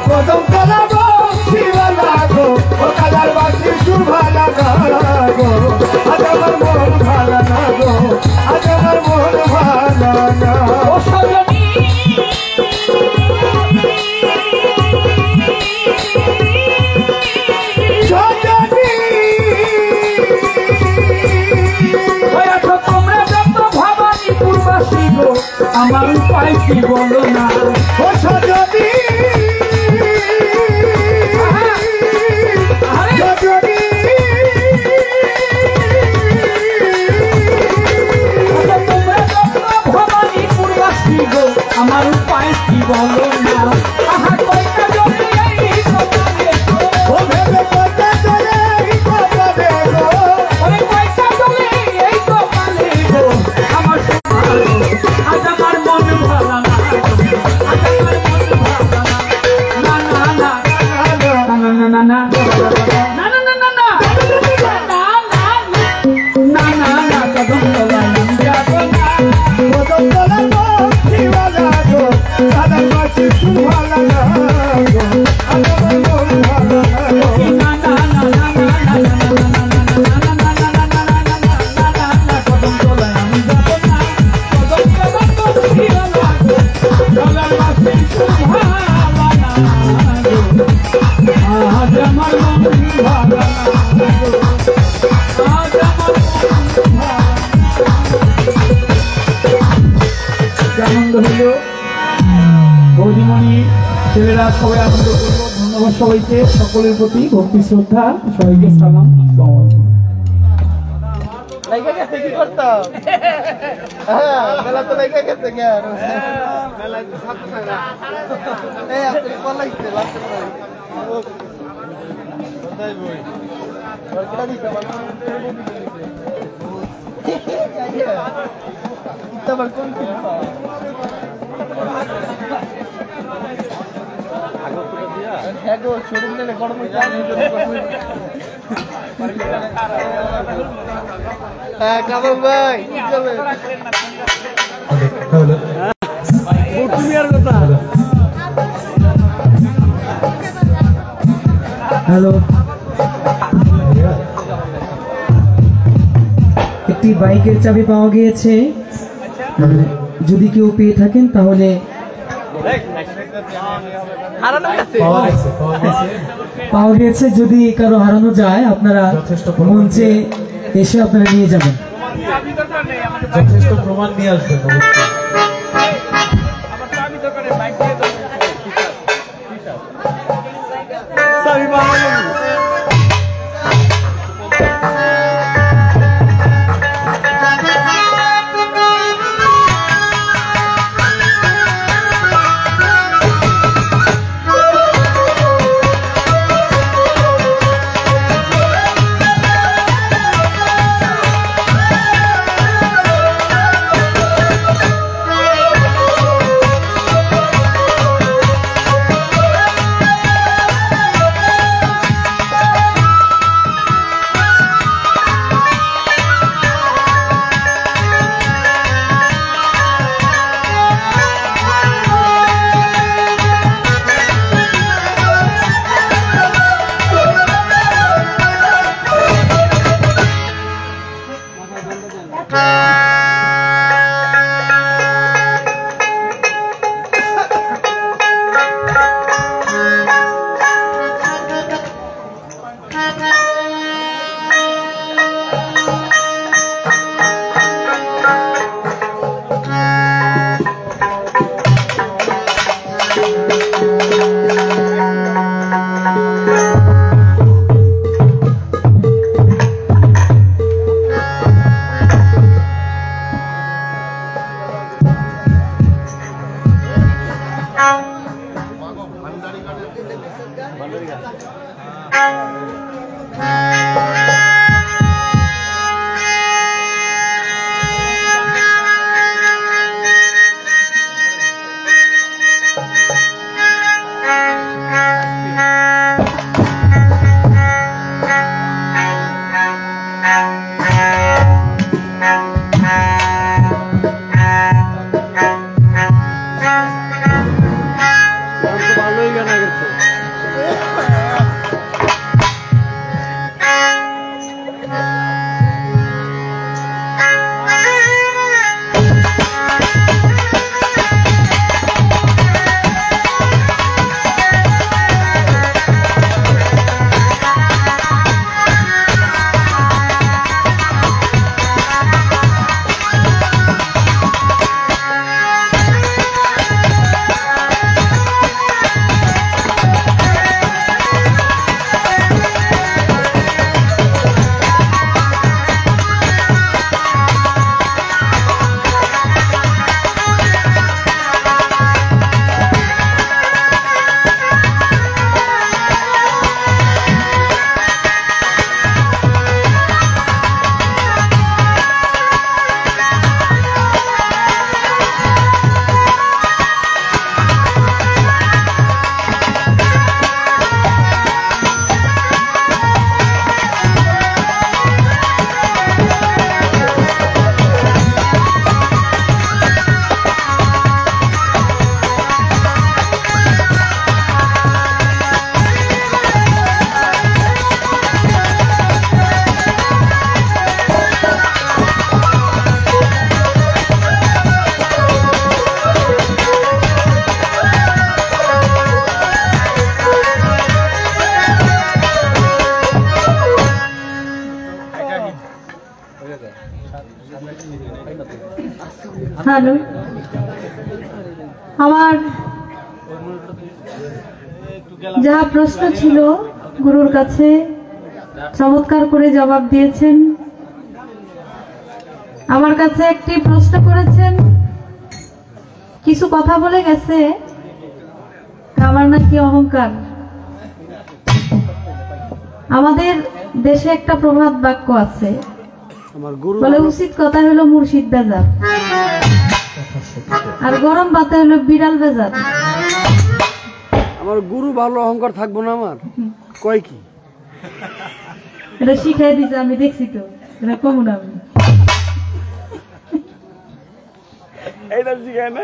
[SPEAKER 5] কদম তলা বংশীওয়ালা গো ও কালার বাসির সুর ভালো না গো আজ আমার মন ভালো না গো আজ আমার মন ভালো না
[SPEAKER 4] ও সজনী তোমরা যত ভাবানি পূর্বাসী গো আমার উপায় কি বলো না
[SPEAKER 5] ও সজনী সজনী
[SPEAKER 4] তোমরা যত ভাবানি পূর্বাসী গো আমার উপায় কি বলো না আহা কয়টা জমি এই কপালে গো
[SPEAKER 5] ও ভেবে কয়টা চলে এই কপালে গো
[SPEAKER 4] ওরে কয়টা জমি এই কপালে গো আমার আজ আমার মন ভালো না আজ আমার মন ভালো না না না না না না না কদম তলায় আমি যাব না
[SPEAKER 5] কদম তলা বংশীওয়ালা গো কালার বাসির সুর ভালো না গো আজ আমার মন ভালো না গো
[SPEAKER 4] না না না না না কদম তলায় আমি যাব না কদম তলায় বংশীওয়ালা গো গলার মাঝে সুভালা না আজ আমার মন ভালো না আজ আমার মন ভালো আনন্দ হইল বৌদিমণি ছেলেরা সবাই আনন্দ করবো ধন্যবাদ সবাইকে সকলের প্রতি ভক্তি শ্রদ্ধা সবাইকে সালাম আসসালামু আলাইকুম।
[SPEAKER 3] লাইকা গেছে কি করতাম হ্যাঁ মেলা তো লাইকা গেছে কেন মেলা তো সাথে না এই আপনি কোন লাগছে লাগছে না কোথায় বই আর কেডা দিছে আমার ইতাবার কোন কি আগত দিয়া হ্যাঁ গো শরীর নিলে গরম হইতে হ্যাঁ কামাল ভাই কি করবেন
[SPEAKER 2] বকুমিয়ার কথা
[SPEAKER 6] হ্যালো, একটি বাইকের চাবি পাওয়া গিয়েছে। যদি কেউ পেয়ে থাকেন তাহলে পাওয়া গিয়েছে। যদি কারো হারানো যায় আপনারা মঞ্চে এসে আপনারা নিয়ে যাবেন।
[SPEAKER 5] যথেষ্ট প্রমাণ নিয়ে আসবেন।
[SPEAKER 2] ভালোই গানা গেছে।
[SPEAKER 1] হ্যালো, আমার যা প্রশ্ন ছিল গুরুর কাছে চমৎকার করে জবাব দিয়েছেন। আমার কাছে একটি প্রশ্ন করেছেন, কিছু কথা বলে গেছে আমার নাকি অহংকার। আমাদের দেশে একটা প্রবাদ বাক্য আছে, বলে উচিত কথা হলো মুর্শিদ বেজার, আর গরম ভাতে হলো বিড়াল বেজার।
[SPEAKER 2] আমার গুরু ভালো অহংকার থাকবো না আমার কয় কি
[SPEAKER 1] এটা শিখাই দিছে আমি দেখছি তো এটা কমু না আমি
[SPEAKER 2] এইটা শিখায় না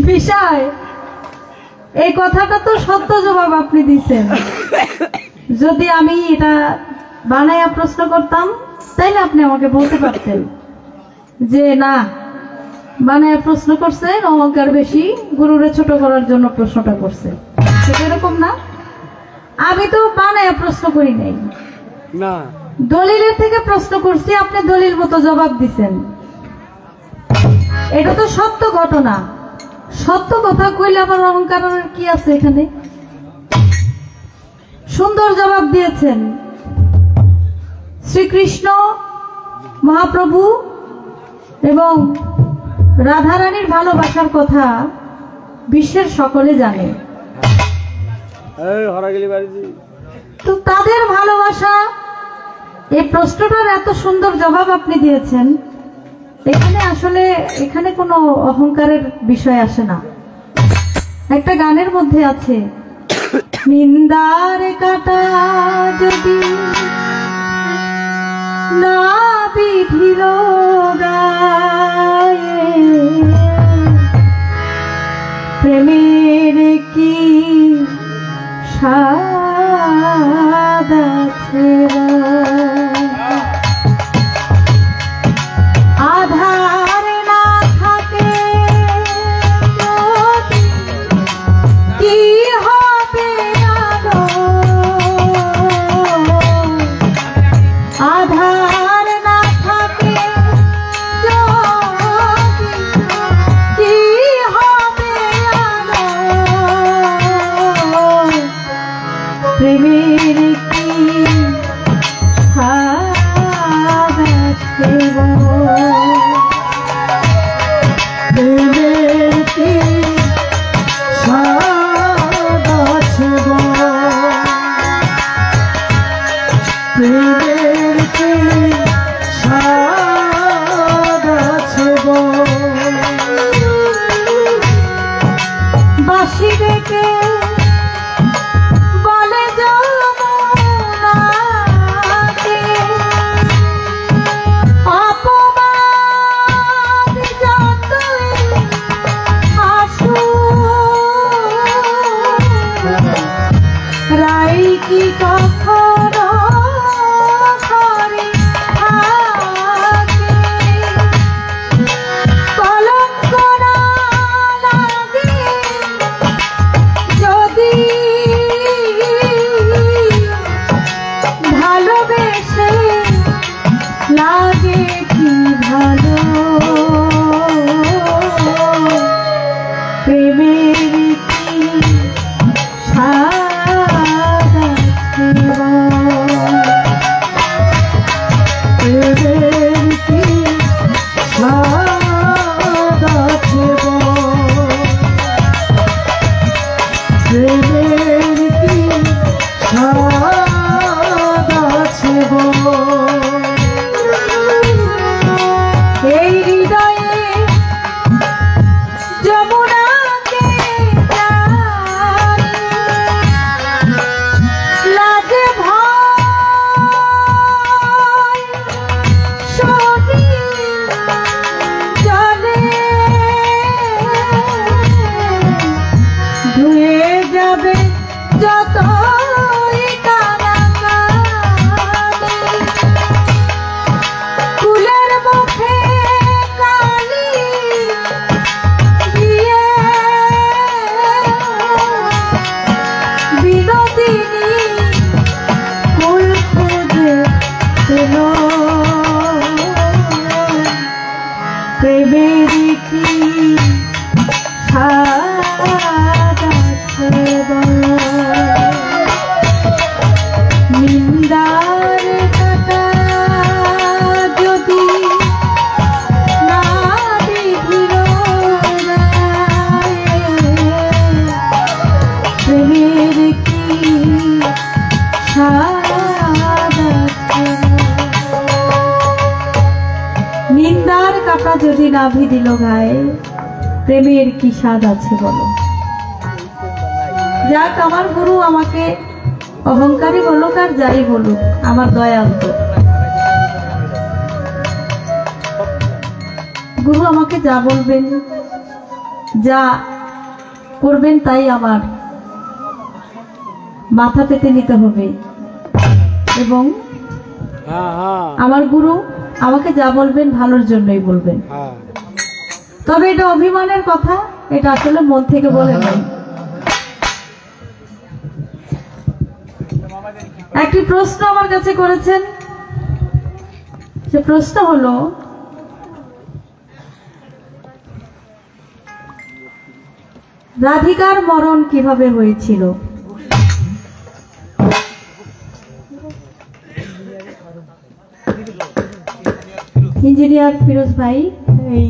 [SPEAKER 1] বিষয় এই কথাটা তো সত্য জবাব আপনি দিচ্ছেন যদি আমি এটা বানায়া প্রশ্ন করতাম তাইলে আপনি আমাকে বলতে পারতেন যে না বানায়া প্রশ্ন করছে অহংকার বেশি গুরুরে ছোট করার জন্য প্রশ্নটা করছে সেটা এরকম না আমি তো বানায়া প্রশ্ন করি নাই
[SPEAKER 2] না
[SPEAKER 1] দলিলের থেকে প্রশ্ন করছি আপনি দলিল মতো জবাব দিচ্ছেন এটা তো সত্য ঘটনা সত্য কথা কইলে আবার অহংকারের কি আছে এখানে সুন্দর জবাব দিয়েছেন শ্রীকৃষ্ণ মহাপ্রভু এবং রাধারানীর ভালোবাসার কথা বিশ্বের সকলে জানে
[SPEAKER 2] এই হরা গেলি বাড়িতে
[SPEAKER 1] তো তাদের ভালোবাসা এই প্রশ্নটার এত সুন্দর জবাব আপনি দিয়েছেন এখানে আসলে এখানে কোনো অহংকারের বিষয় আসে না একটা গানের মধ্যে আছে নিন্দার কাটা যদি না বিধিল গায়ে প্রেমের কি স্বাদ আছে আধার না থাকে কি হবে আলো আধার না থাকে কি হবে আলো প্রেমের কি স্বাদ আছে
[SPEAKER 6] প্রেমের কি স্বাদ আছে গো প্রেমের কি স্বাদ আছে গো
[SPEAKER 1] বাঁশি ডেকে বলে যমুনাকে অপবাদ যতই আসুক রাই কি কখনো করে থাকে কলঙ্ক না লাগে যদি ভালোবেসে লাগে কি ভালো প্রেমের কি স্বাদ আছে
[SPEAKER 6] প্রেমের কি স্বাদ আছে গো প্রেমের কি স্বাদ আছে গো
[SPEAKER 1] এই হৃদয়ে যমুনাকে জানি, লাজে ভয় শনি জলে ধুয়ে যাবে যতই কারাগারে কুলের মুখে কালি দিয়ে বিনোদিনী কুল খুঁজে পেল প্রেমের কি স্বাদ আছে বল নিন্দার কাটা যদি না বিধিল গায়ে, প্রেমের কি স্বাদ আছে? নিন্দার কাটা যদি নাভি দিল গায়ে প্রেমের কি স্বাদ আছে বলো যাক, আমার গুরু আমাকে অহংকারী বলুক আর যাই বলুক, আমার দয়াল তো। গুরু আমাকে যা বলবেন, যা করবেন তাই আমার মাথা পেতে নিতে হবে। এবং আমার গুরু আমাকে যা বলবেন ভালোর জন্যই বলবেন। তবে এটা অভিমানের কথা, এটা আসলে মন থেকে বলে নাই। একটি প্রশ্ন আমার কাছে করেছেন, সে প্রশ্ন হলো, রাধিকার মরণ কিভাবে হয়েছিল? ইঞ্জিনিয়ার ফিরোজ ভাই এই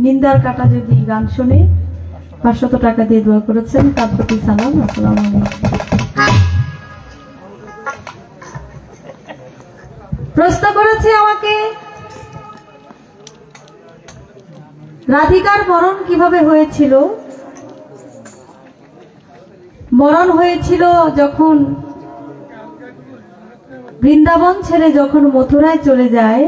[SPEAKER 1] নিন্দার কাটা যদি গান শুনে 500 টাকা দিয়ে দোয়া করেছেন, তার প্রতি সালাম। আসসালামু আলাইকুম। প্রশ্ন করেছে আমাকে, রাধিকার মরণ কিভাবে হয়েছিল? মরণ হয়েছিল যখন বৃন্দাবন ছেড়ে যখন মথুরায় চলে যায়,